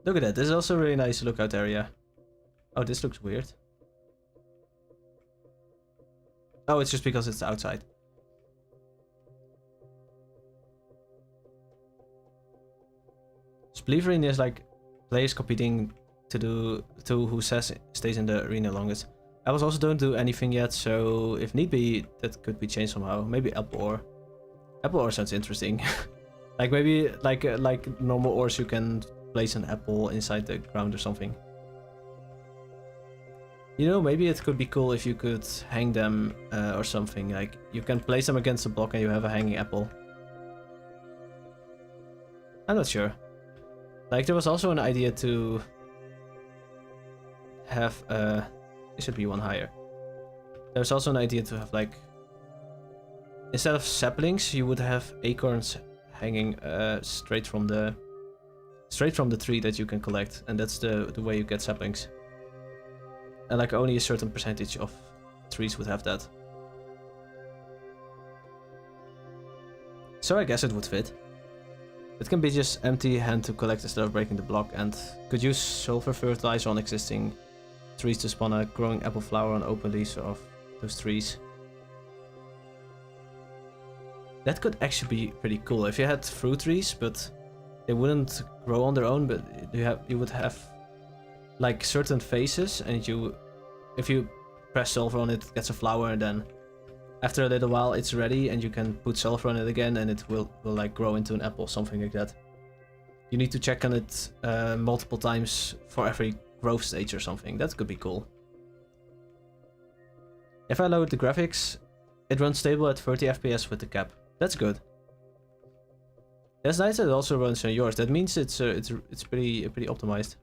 Look at that, this is also a really nice lookout area. Oh, this looks weird. Oh, it's just because it's outside. Spleef arena is like players competing to who stays in the arena longest. I was also don't do anything yet, so if need be, that could be changed somehow. Maybe apple ore. Apple ore sounds interesting. Like maybe like normal ores, you can place an apple inside the ground or something. You know, maybe it could be cool if you could hang them or something. Like you can place them against a block and you have a hanging apple. I'm not sure. Like there was also an idea to have it should be one higher. There's also an idea to have like, instead of saplings, you would have acorns hanging straight from the tree that you can collect, and that's the way you get saplings. And like only a certain percentage of trees would have that. So I guess it would fit. It can be just empty hand to collect instead of breaking the block, and could use sulfur fertilizer on existing trees to spawn a growing apple flower on open leaves of those trees. That could actually be pretty cool if you had fruit trees, but they wouldn't grow on their own, but you would have like certain phases, and if you press sulfur on it, it gets a flower, and then after a little while it's ready and you can put sulfur on it again and it will like grow into an apple, something like that. You need to check on it multiple times for every growth stage or something. That could be cool. If I load the graphics, it runs stable at 30 FPS with the cap. That's good. That's nice that it also runs on yours. That means it's pretty optimized.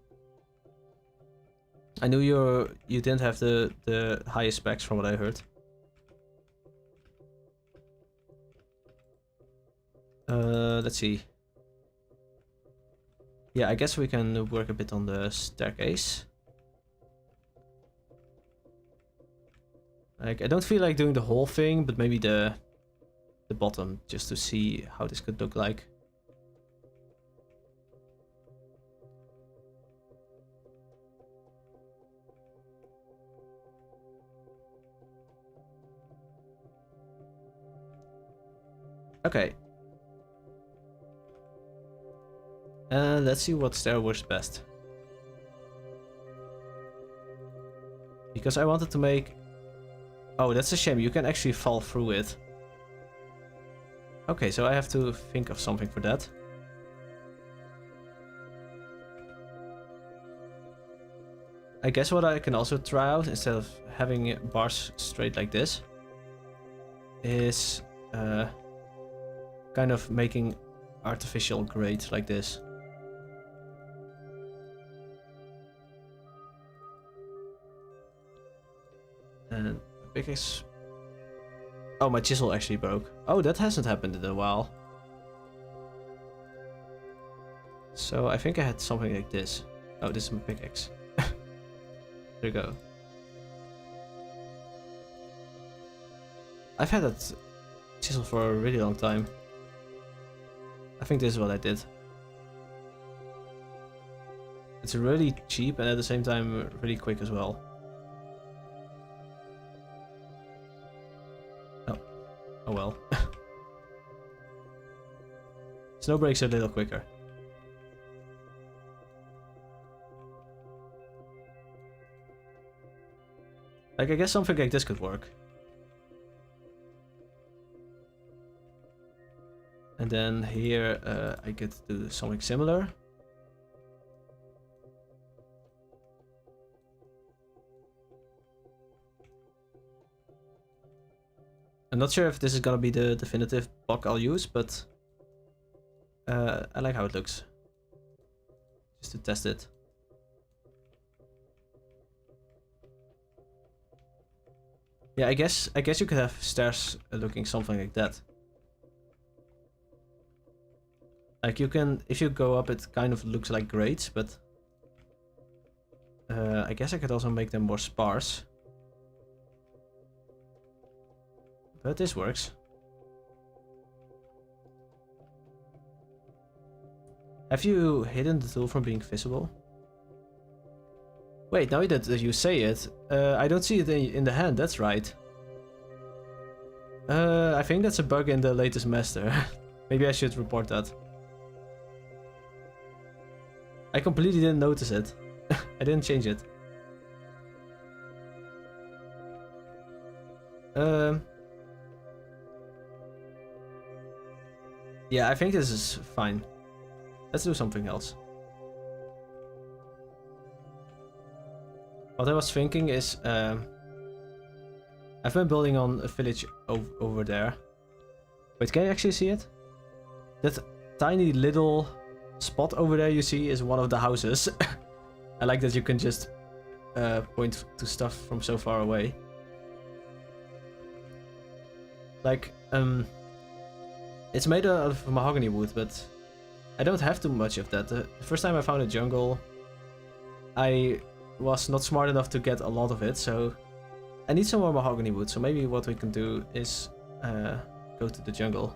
I knew you didn't have the highest specs from what I heard. Let's see. Yeah, I guess we can work a bit on the staircase. Like, I don't feel like doing the whole thing, but maybe the bottom, just to see how this could look like. Okay. Let's see what stair works best. Because I wanted to make... Oh, that's a shame. You can actually fall through it. Okay, so I have to think of something for that. I guess what I can also try out, instead of having bars straight like this, is kind of making artificial grate like this. And pickaxe. Oh, my chisel actually broke. Oh, that hasn't happened in a while. So I think I had something like this. Oh, this is my pickaxe. There you go. I've had that chisel for a really long time. I think this is what I did. It's really cheap and at the same time really quick as well. Oh well. Snow breaks a little quicker. Like, I guess something like this could work. And then here I could do something similar. I'm not sure if this is gonna be the definitive block I'll use, but I like how it looks. Just to test it. Yeah, I guess you could have stairs looking something like that. Like, you can, if you go up, it kind of looks like grates, but I guess I could also make them more sparse. But this works. Have you hidden the tool from being visible? Wait, now that you say it, I don't see it in the hand, that's right. I think that's a bug in the latest master. Maybe I should report that. I completely didn't notice it. I didn't change it. Yeah, I think this is fine. Let's do something else. What I was thinking is, I've been building on a village over there. Wait, can you actually see it? That tiny little spot over there you see is one of the houses. I like that you can just point to stuff from so far away. Like, it's made out of mahogany wood, but I don't have too much of that. The first time I found a jungle, I was not smart enough to get a lot of it, so I need some more mahogany wood. So maybe what we can do is go to the jungle.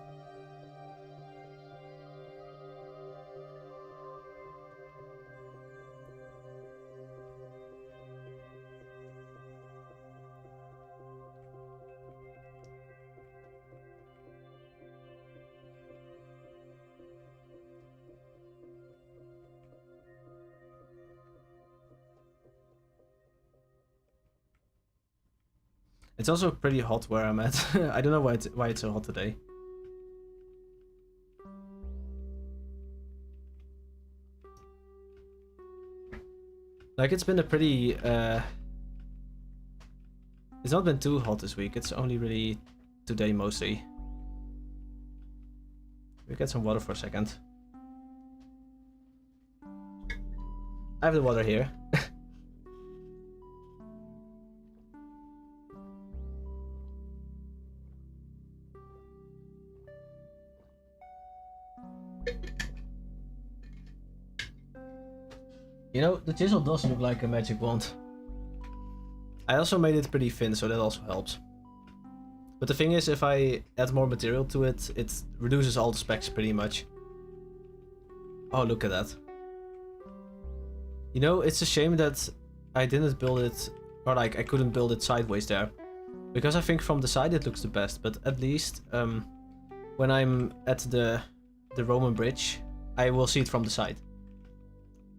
It's also pretty hot where I'm at. I don't know why it's so hot today. Like, it's been a pretty... It's not been too hot this week. It's only really today mostly. We get some water for a second. I have the water here. You know, the chisel does look like a magic wand. I also made it pretty thin, so that also helps. But the thing is, if I add more material to it, it reduces all the specs pretty much. Oh, look at that. You know, it's a shame that I didn't build it, or like I couldn't build it sideways there. Because I think from the side it looks the best, but at least when I'm at the Roman bridge, I will see it from the side.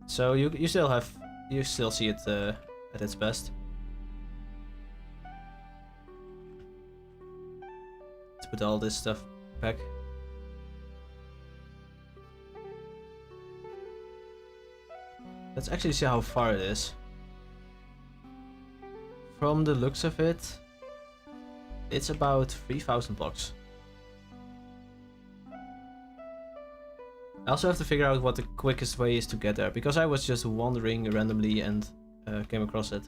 So you still see it at its best. Let's put all this stuff back. Let's actually see how far it is. From the looks of it, it's about 3,000 blocks. I also have to figure out what the quickest way is to get there, because I was just wandering randomly and came across it.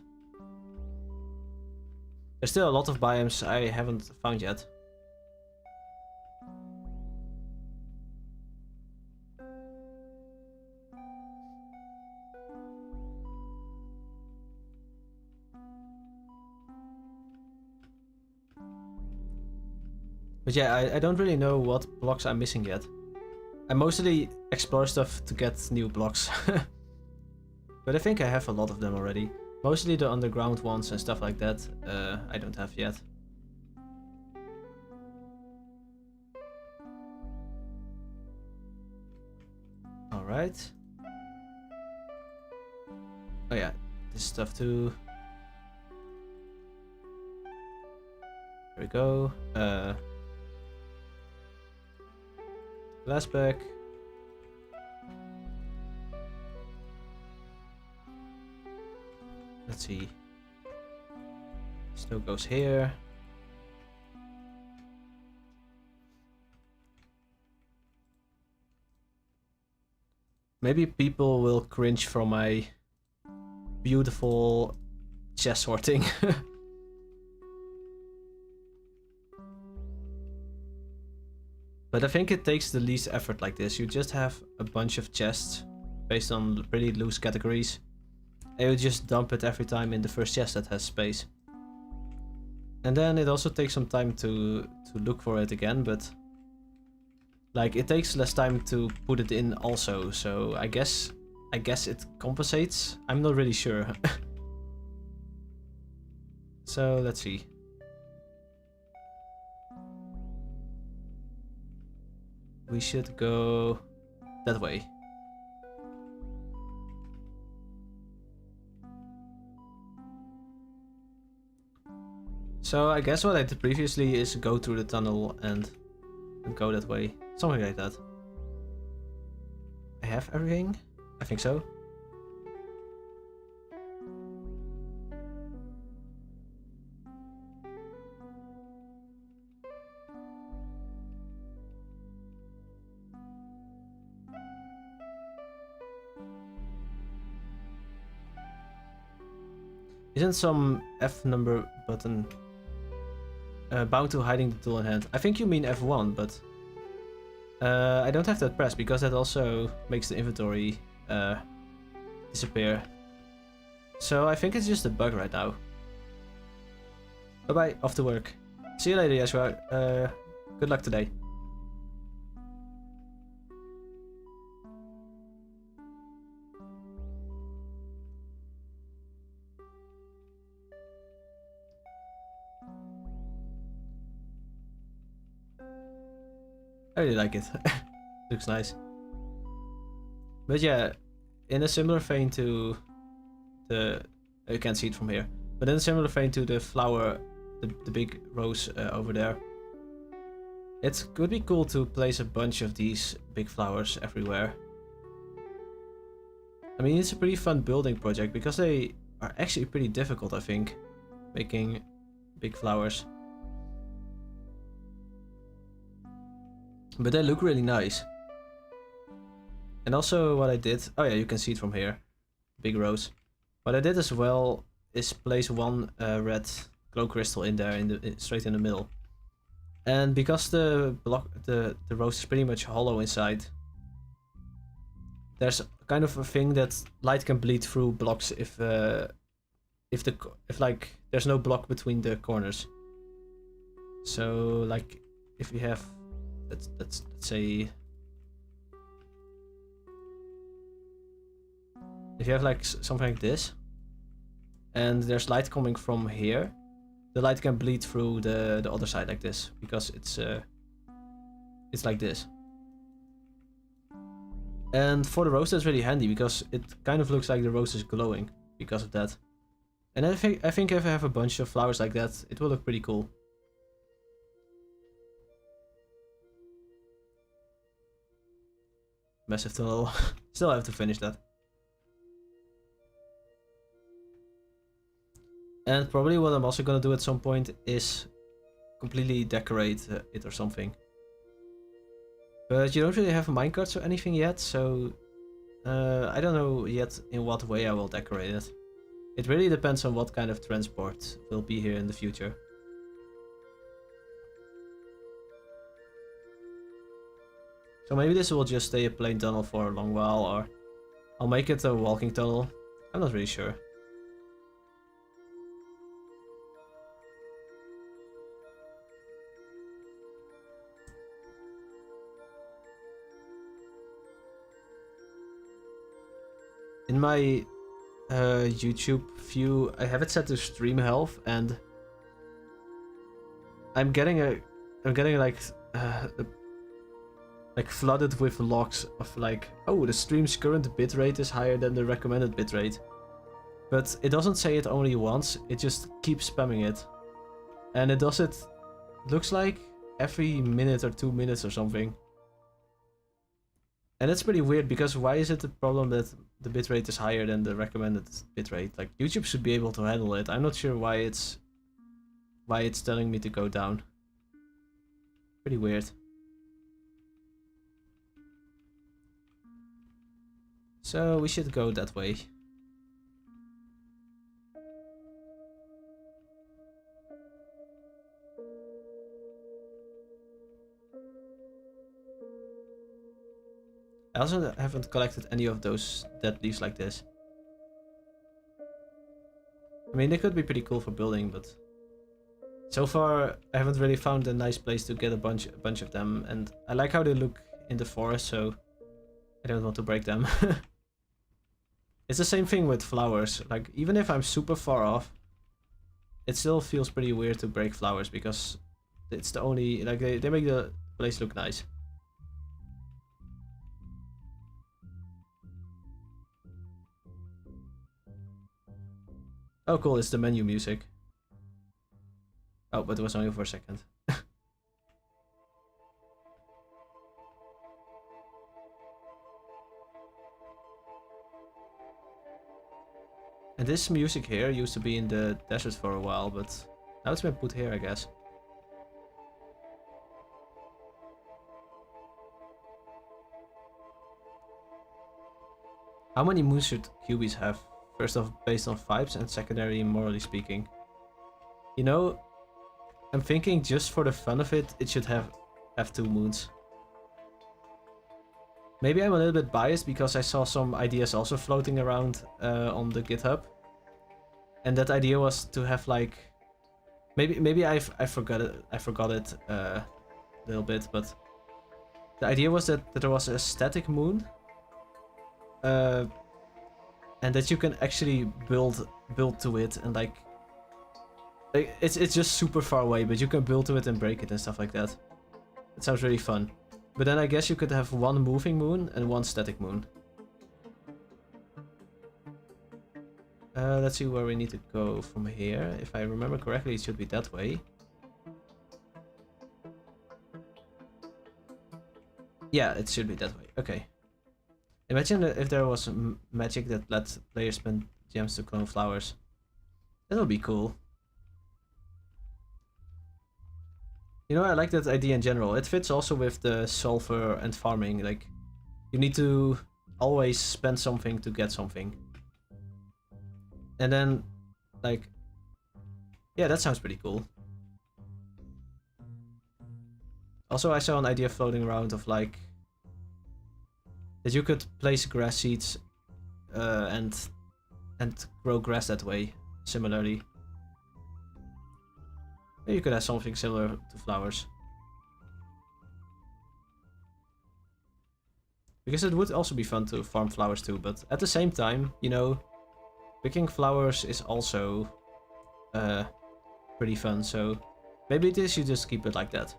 There's still a lot of biomes I haven't found yet. But yeah, I don't really know what blocks I'm missing yet. I mostly explore stuff to get new blocks. But I think I have a lot of them already. Mostly the underground ones and stuff like that, I don't have yet. Alright. Oh yeah, this stuff too. There we go. Last back. Let's see. Snow goes here. Maybe people will cringe from my beautiful chest sorting. But I think it takes the least effort like this. You just have a bunch of chests based on pretty loose categories. And you just dump it every time in the first chest that has space. And then it also takes some time to look for it again, but like it takes less time to put it in also, so I guess it compensates. I'm not really sure. So let's see. We should go that way. So I guess what I did previously is go through the tunnel and go that way. Something like that. I have everything? I think so. Isn't some F number button bound to hiding the tool in hand? I think you mean F1, but I don't have that pressed because that also makes the inventory disappear. So I think it's just a bug right now. Bye bye, off to work. See you later, Yashua. Good luck today. I really like it. Looks nice. But yeah, in a similar vein to the... You can't see it from here. But in a similar vein to the flower, the big rose over there. It could be cool to place a bunch of these big flowers everywhere. I mean, it's a pretty fun building project because they are actually pretty difficult, I think. Making big flowers. But they look really nice. And also what I did... Oh yeah, you can see it from here. Big rose. What I did as well is place one red glow crystal in there, straight in the middle. And because the rose is pretty much hollow inside, there's kind of a thing that light can bleed through blocks if like there's no block between the corners. So like if you have let's say if you have like something like this and there's light coming from here, the light can bleed through the other side like this because it's like this. And for the rose that's really handy because it kind of looks like the rose is glowing because of that. And I think if I have a bunch of flowers like that, it will look pretty cool. Massive tunnel. Still have to finish that. And probably what I'm also gonna do at some point is completely decorate it or something. But you don't really have minecarts or anything yet, so I don't know yet in what way I will decorate it. It really depends on what kind of transport will be here in the future. So maybe this will just stay a plain tunnel for a long while, or I'll make it a walking tunnel. I'm not really sure. In my YouTube view, I have it set to stream health, and I'm getting like flooded with logs of like, oh, the stream's current bitrate is higher than the recommended bitrate. But it doesn't say it only once, it just keeps spamming it. And it does it, looks like, every minute or 2 minutes or something. And it's pretty weird because why is it a problem that the bitrate is higher than the recommended bitrate? Like, YouTube should be able to handle it. I'm not sure why it's telling me to go down. Pretty weird. So we should go that way. I also haven't collected any of those dead leaves like this. I mean, they could be pretty cool for building, but so far I haven't really found a nice place to get a bunch of them, and I like how they look in the forest, so I don't want to break them. It's the same thing with flowers. Like, even if I'm super far off, it still feels pretty weird to break flowers because it's the only, like, they make the place look nice. Oh cool, it's the menu music. Oh, but it was only for a second. And this music here used to be in the desert for a while, but now it's been put here, I guess. How many moons should Cubyz have? First off, based on vibes, and secondary, morally speaking. You know, I'm thinking just for the fun of it, it should have 2 moons. Maybe I'm a little bit biased because I saw some ideas also floating around on the GitHub. And that idea was to have like... Maybe I forgot it a little bit, but... The idea was that there was a static moon. And that you can actually build to it and like... It's just super far away, but you can build to it and break it and stuff like that. It sounds really fun. But then I guess you could have 1 moving moon and 1 static moon. Let's see where we need to go from here. If I remember correctly, it should be that way. Yeah, it should be that way. Okay. Imagine if there was magic that let players spend gems to clone flowers. That would be cool. You know, I like that idea in general. It fits also with the sulfur and farming. Like, you need to always spend something to get something. And then, like, yeah, that sounds pretty cool. Also, I saw an idea floating around of like, that you could place grass seeds and grow grass that way, similarly. Maybe you could have something similar to flowers. Because it would also be fun to farm flowers too, but at the same time, you know, picking flowers is also pretty fun, so maybe it is you just keep it like that.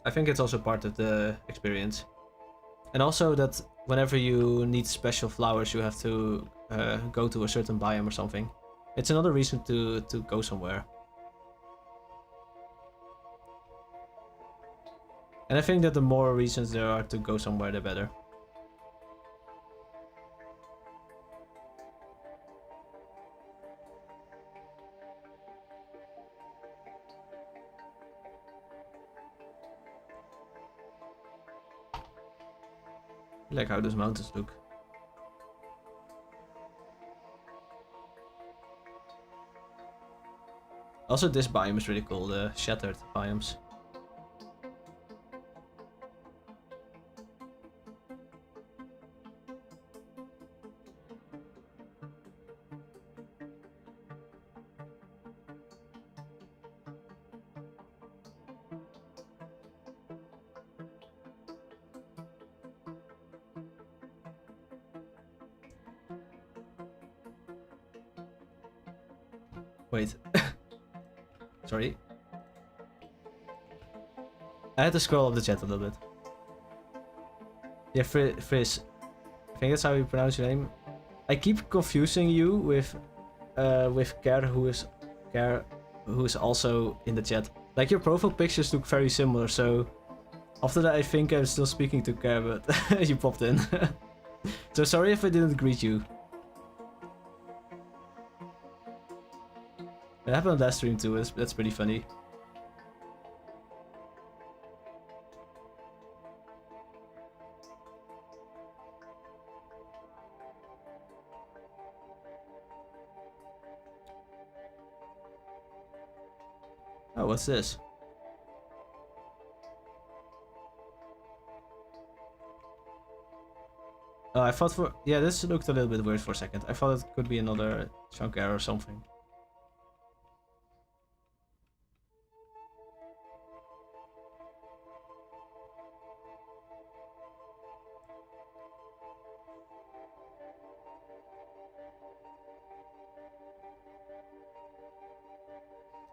I think it's also part of the experience. And also that whenever you need special flowers, you have to go to a certain biome or something. It's another reason to go somewhere. And I think that the more reasons there are to go somewhere, the better. I like how those mountains look. Also, this biome is really cool, the shattered biomes. Wait. Sorry. I had to scroll up the chat a little bit. Yeah, Frizz. I think that's how you pronounce your name. I keep confusing you with Ker, who is also in the chat. Like, your profile pictures look very similar, so after that I think I'm still speaking to Ker, but you popped in. So sorry if I didn't greet you. It happened last stream too, that's pretty funny. Oh, what's this? Oh, I thought for... Yeah, this looked a little bit weird for a second. I thought it could be another chunk error or something.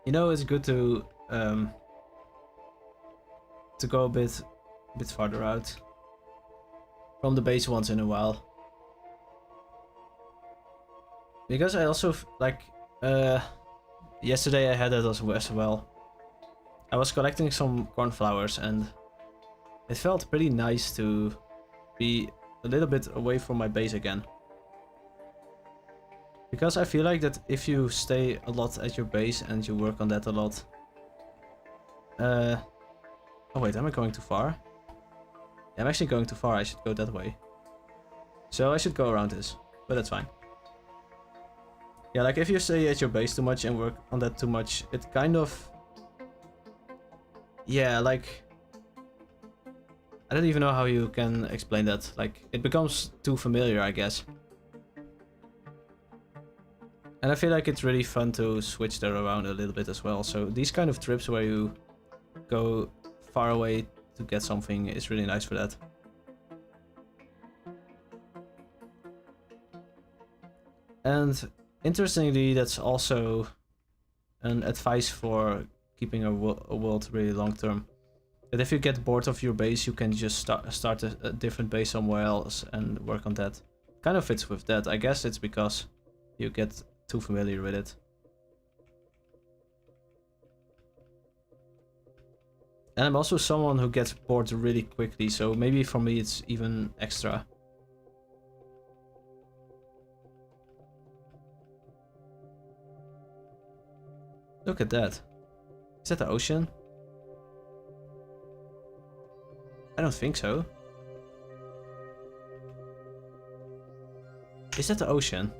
You know, it's good to go a bit farther out from the base once in a while, because I also like yesterday I had that as well. I was collecting some cornflowers and it felt pretty nice to be a little bit away from my base again. Because I feel like that if you stay a lot at your base and you work on that a lot... Oh wait, am I going too far? I'm actually going too far. I should go that way. So I should go around this, but that's fine. Yeah, like if you stay at your base too much and work on that too much, it kind of... Yeah, like... I don't even know how you can explain that. Like, it becomes too familiar, I guess. And I feel like it's really fun to switch that around a little bit as well. So these kind of trips where you go far away to get something is really nice for that. And interestingly, that's also an advice for keeping a world really long term. That if you get bored of your base, you can just start a different base somewhere else and work on that. Kind of fits with that. I guess it's because you get too familiar with it. And I'm also someone who gets bored really quickly, so maybe for me it's even extra. Look at that. Is that the ocean? I don't think so. Is that the ocean?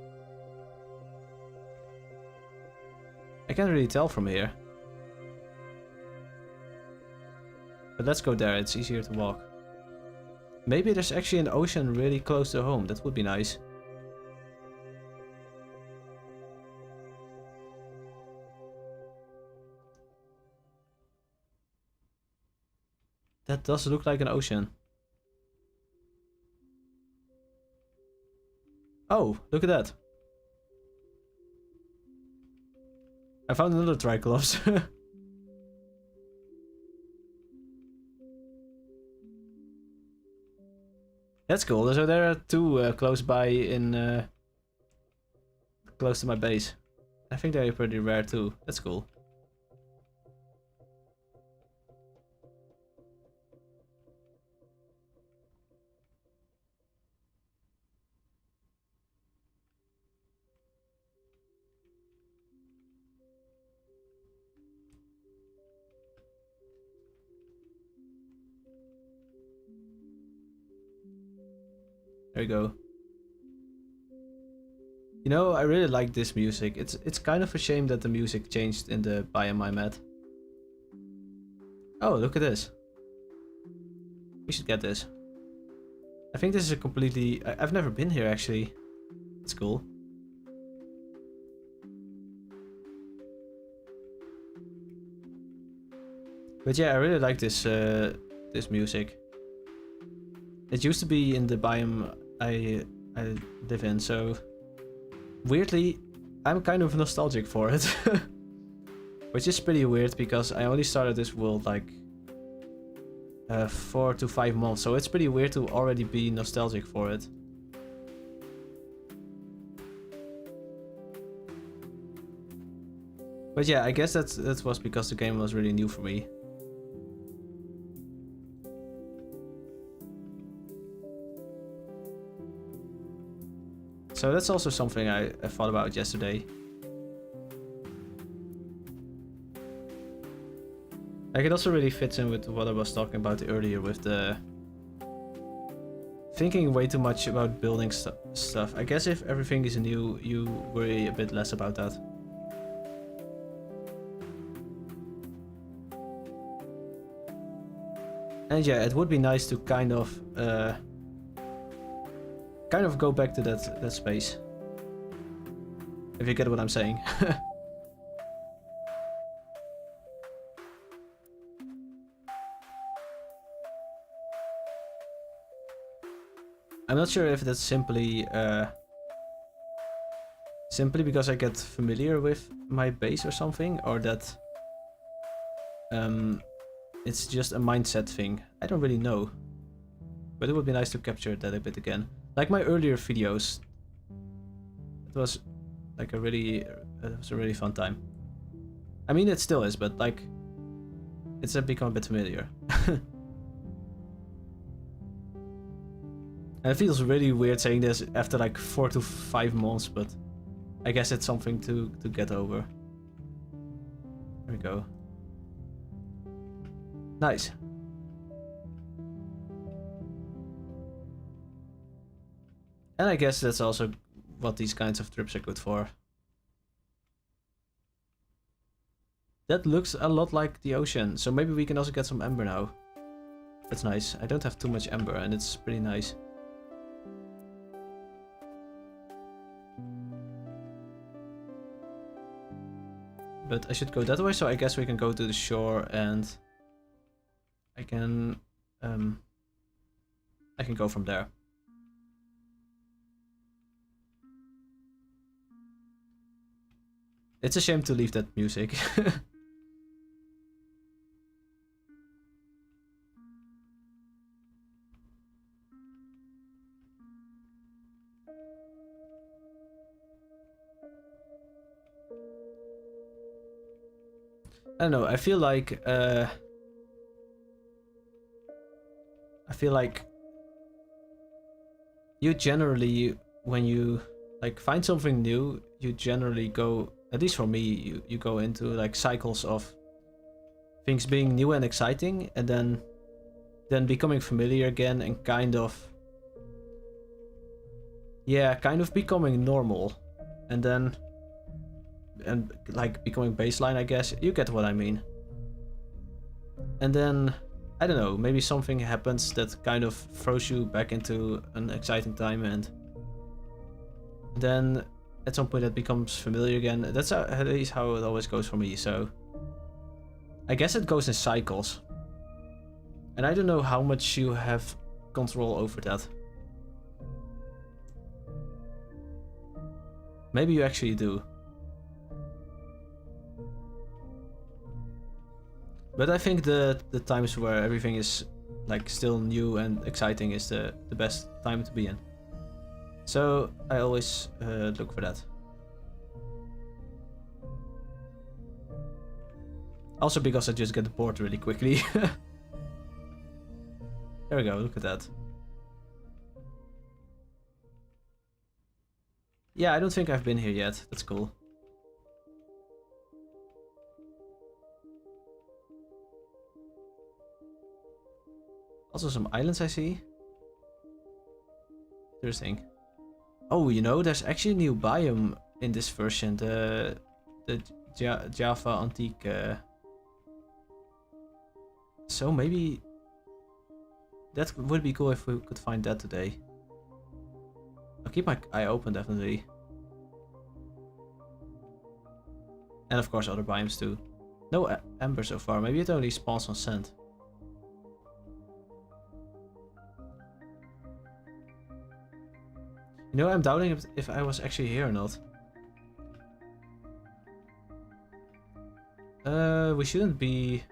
I can't really tell from here. But let's go there, it's easier to walk. Maybe there's actually an ocean really close to home, that would be nice. That does look like an ocean. Oh, look at that. I found another Triclops. That's cool. So there are two close by in close to my base. I think they're pretty rare too. That's cool. There you go. You know, I really like this music. It's kind of a shame that the music changed in the biome I'm at. Oh, look at this. We should get this. I think this is a completely... I've never been here actually. It's cool. But yeah, I really like this this music. It used to be in the biome I live in, so weirdly I'm kind of nostalgic for it. Which is pretty weird because I only started this world like 4 to 5 months, so it's pretty weird to already be nostalgic for it. But yeah, I guess that was because the game was really new for me. So that's also something I thought about yesterday. Like, it also really fits in with what I was talking about earlier with the thinking way too much about building stuff. I guess if everything is new, you worry a bit less about that. And yeah, it would be nice to kind of go back to that space. If you get what I'm saying. I'm not sure if that's simply because I get familiar with my base or something, or that it's just a mindset thing. I don't really know. But it would be nice to capture that a bit again. Like my earlier videos. It was like a really fun time. I mean, it still is, but like it's become a bit familiar. And it feels really weird saying this after like 4 to 5 months, but I guess it's something to get over. There we go. Nice. And I guess that's also what these kinds of trips are good for. That looks a lot like the ocean, so maybe we can also get some ember now. That's nice. I don't have too much ember and it's pretty nice. But I should go that way, so I guess we can go to the shore and I can go from there. It's a shame to leave that music. I don't know, I feel like you generally, when you like find something new, you generally go, at least for me, you go into like cycles of things being new and exciting, and then becoming familiar again and kind of becoming normal, and like becoming baseline, I guess. You get what I mean. And then, I don't know, maybe something happens that kind of throws you back into an exciting time, and then at some point that becomes familiar again. That's at least how it always goes for me, so I guess it goes in cycles. And I don't know how much you have control over that. Maybe you actually do. But I think the times where everything is like still new and exciting is the best time to be in. So I always look for that. Also because I just get bored really quickly. There we go, look at that. Yeah, I don't think I've been here yet. That's cool. Also some islands I see. Interesting. Oh, you know, there's actually a new biome in this version. The Java Antique. So maybe that would be cool if we could find that today. I'll keep my eye open, definitely. And of course other biomes too. No ember so far. Maybe it only spawns on sand. You know, I'm doubting if I was actually here or not. We shouldn't be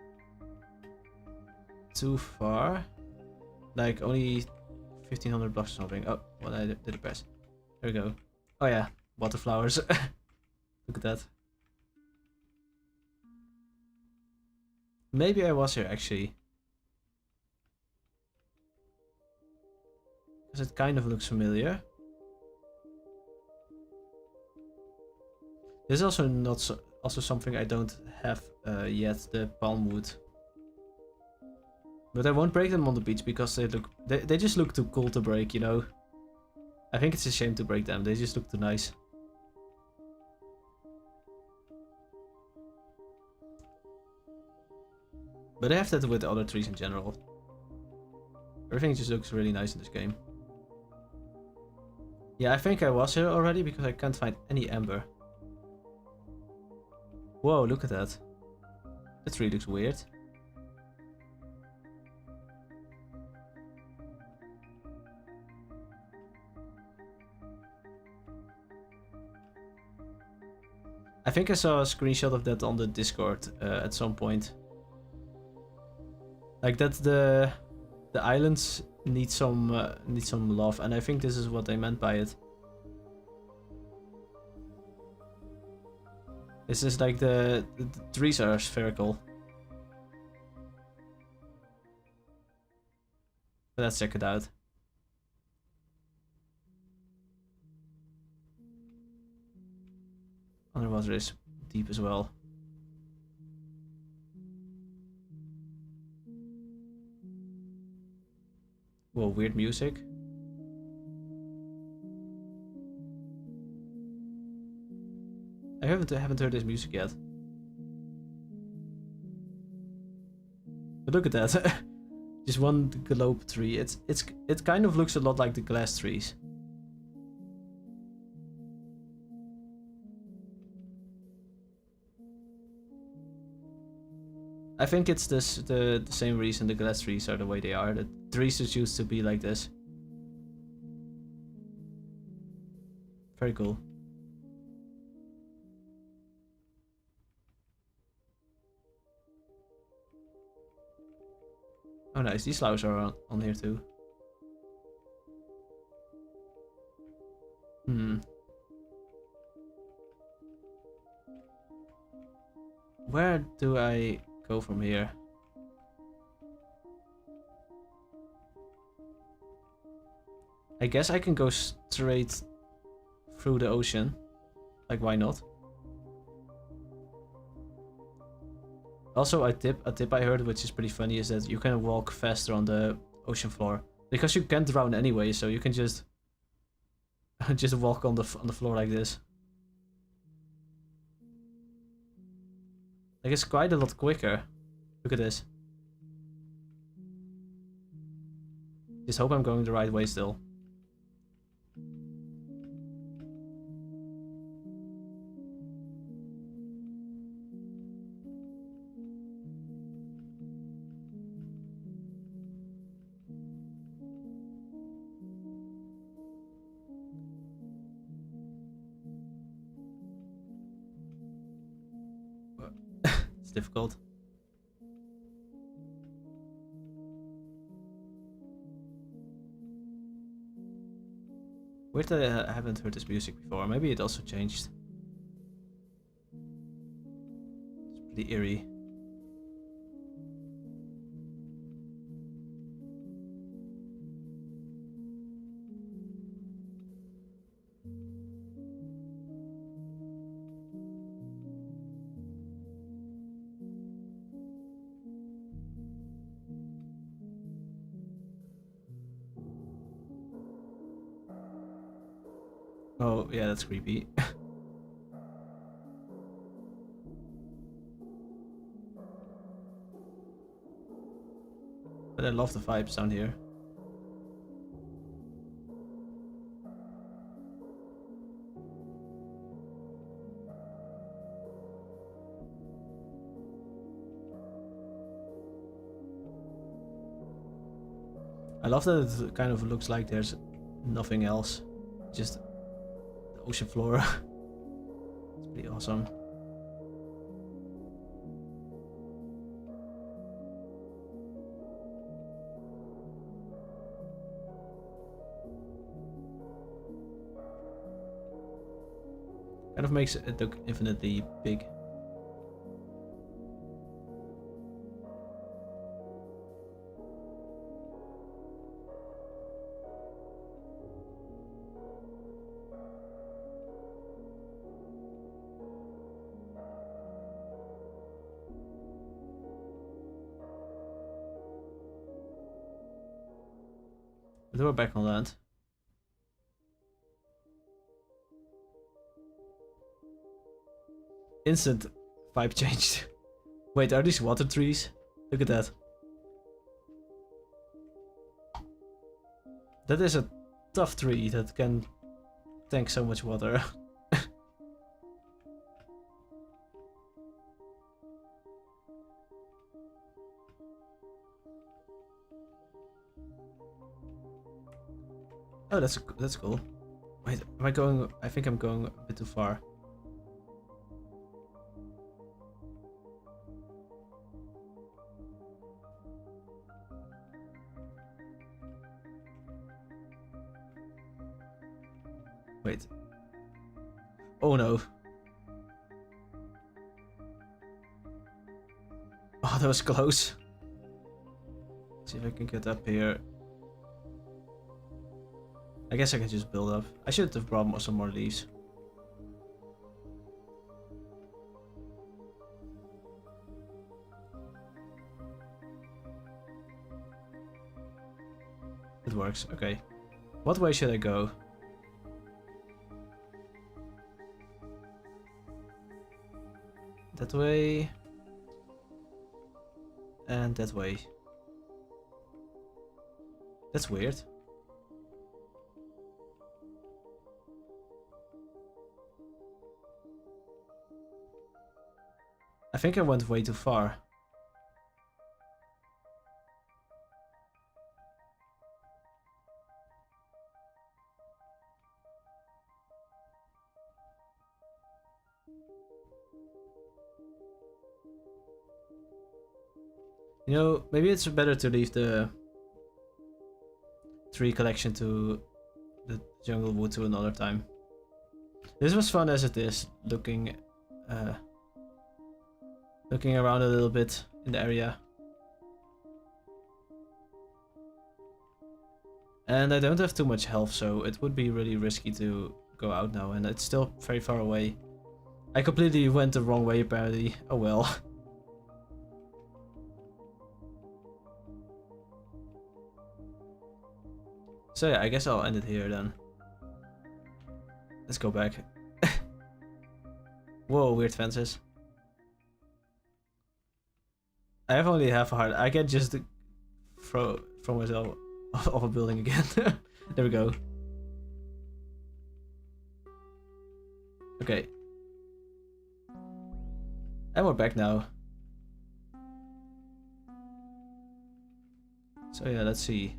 too far. Like only 1500 blocks or something. Oh, what I did press. There we go. Oh yeah, water flowers. Look at that. Maybe I was here actually. Because it kind of looks familiar. This is also not also something I don't have yet, the palm wood. But I won't break them on the beach because they just look too cool to break, you know. I think it's a shame to break them, they just look too nice. But I have that with other trees in general. Everything just looks really nice in this game. Yeah, I think I was here already because I can't find any ember. Whoa, look at that. That tree looks weird. I think I saw a screenshot of that on the Discord at some point. Like that the islands need some love, and I think this is what they meant by it. This is like the trees are spherical. But let's check it out. Underwater is deep as well. Whoa, weird music. I haven't heard this music yet. But look at that. Just one globe tree. It kind of looks a lot like the glass trees. I think it's the same reason the glass trees are the way they are. The trees just used to be like this. Very cool. Oh nice, these flowers are on here too. Where do I go from here? I guess I can go straight through the ocean. Like, why not? Also, a tip I heard, which is pretty funny, is that you can walk faster on the ocean floor because you can't drown anyway. So you can just walk on the floor like this. Like, it's quite a lot quicker. Look at this. Just hope I'm going the right way still. It's difficult. Weird that I haven't heard this music before. Maybe it also changed. It's pretty eerie. Oh, yeah, that's creepy. But I love the vibes down here. I love that it kind of looks like there's nothing else. Just the ocean floor. It's pretty awesome. Kind of makes it look infinitely big. But we're back on land. Instant vibe changed. Wait, are these water trees? Look at that. That is a tough tree that can tank so much water. Oh, that's cool. Wait, am I going? I think I'm going a bit too far. Wait. Oh no. Oh, that was close. Let's see if I can get up here. I guess I can just build up. I should have brought some more leaves. It works, okay. What way should I go? that way. And that way. That's weird. I think I went way too far. You know, maybe it's better to leave the tree collection to the jungle wood to another time. This was fun as it is, looking around a little bit in the area. And I don't have too much health, so it would be really risky to go out now, and it's still very far away. I completely went the wrong way apparently. Oh well. So yeah, I guess I'll end it here then. Let's go back. Whoa, weird fences. I have only half a heart. I can just throw myself off a building again. There we go. Okay. And we're back now. So yeah, let's see.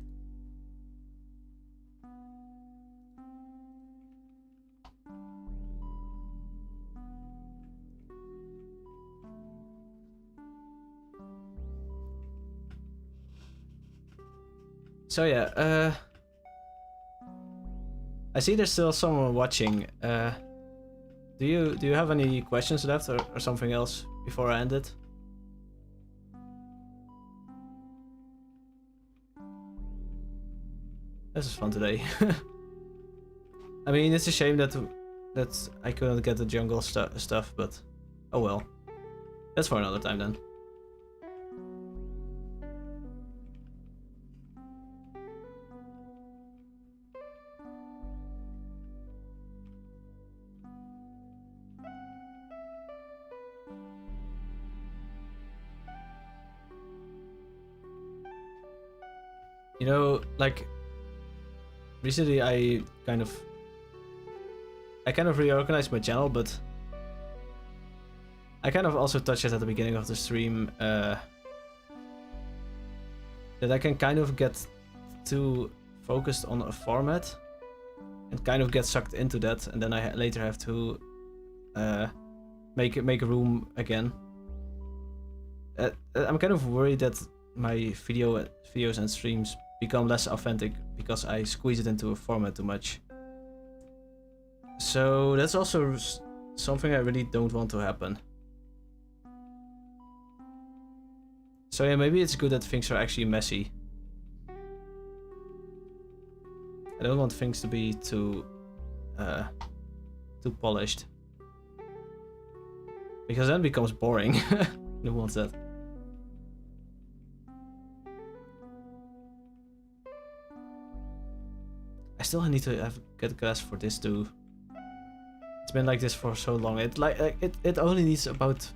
So yeah, I see there's still someone watching. Do you have any questions left or something else before I end it? This is fun today. I mean, it's a shame that I couldn't get the jungle stuff, but oh well. That's for another time then. You know, like recently I kind of reorganized my channel, but I kind of also touched it at the beginning of the stream, that I can kind of get too focused on a format and kind of get sucked into that, and then I later have to make room again. I'm kind of worried that my videos and streams become less authentic because I squeeze it into a format too much. So that's also something I really don't want to happen. So yeah, maybe it's good that things are actually messy. I don't want things to be too polished, because then it becomes boring. Who wants that? I still need to get glass for this too. It's been like this for so long. It only needs about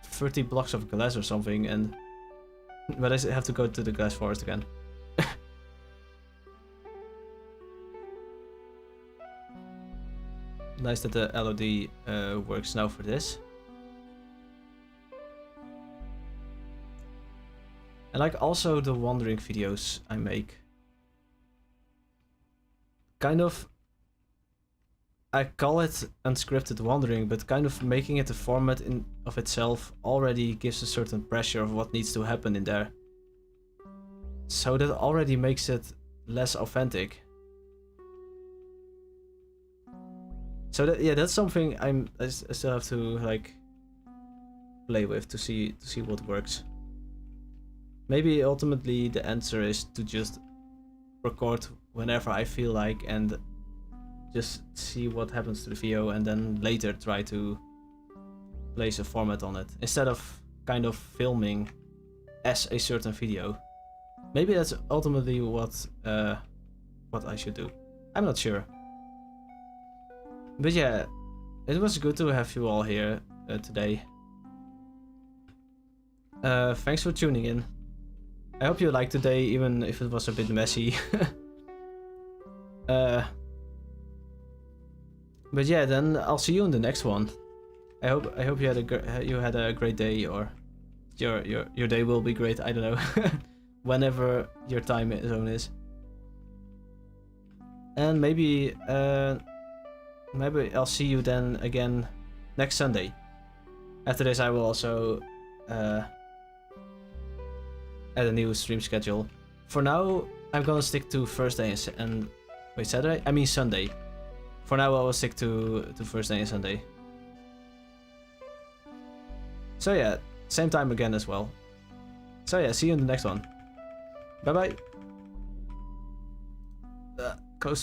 30 blocks of glass or something, and but I have to go to the glass forest again. Nice that the LOD works now for this. I like also the wandering videos I make. Kind of, I call it unscripted wandering, but kind of making it a format in of itself already gives a certain pressure of what needs to happen in there. So that already makes it less authentic. So that, yeah, that's something I still have to like play with to see what works. Maybe ultimately the answer is to just record whenever I feel like and just see what happens to the video, and then later try to place a format on it instead of kind of filming as a certain video. Maybe that's ultimately what I should do. I'm not sure. But yeah, it was good to have you all here today. Thanks for tuning in. I hope you liked today, even if it was a bit messy. But yeah, then I'll see you in the next one. I hope you had a great day, or your day will be great. I don't know, whenever your time zone is. And maybe I'll see you then again next Sunday. After this, I will also add a new stream schedule. For now, I'm gonna stick to Thursday and wait, Saturday? I mean Sunday. For now, I will stick to Thursday and Sunday. So yeah, same time again as well. So yeah, see you in the next one. Bye bye. Close.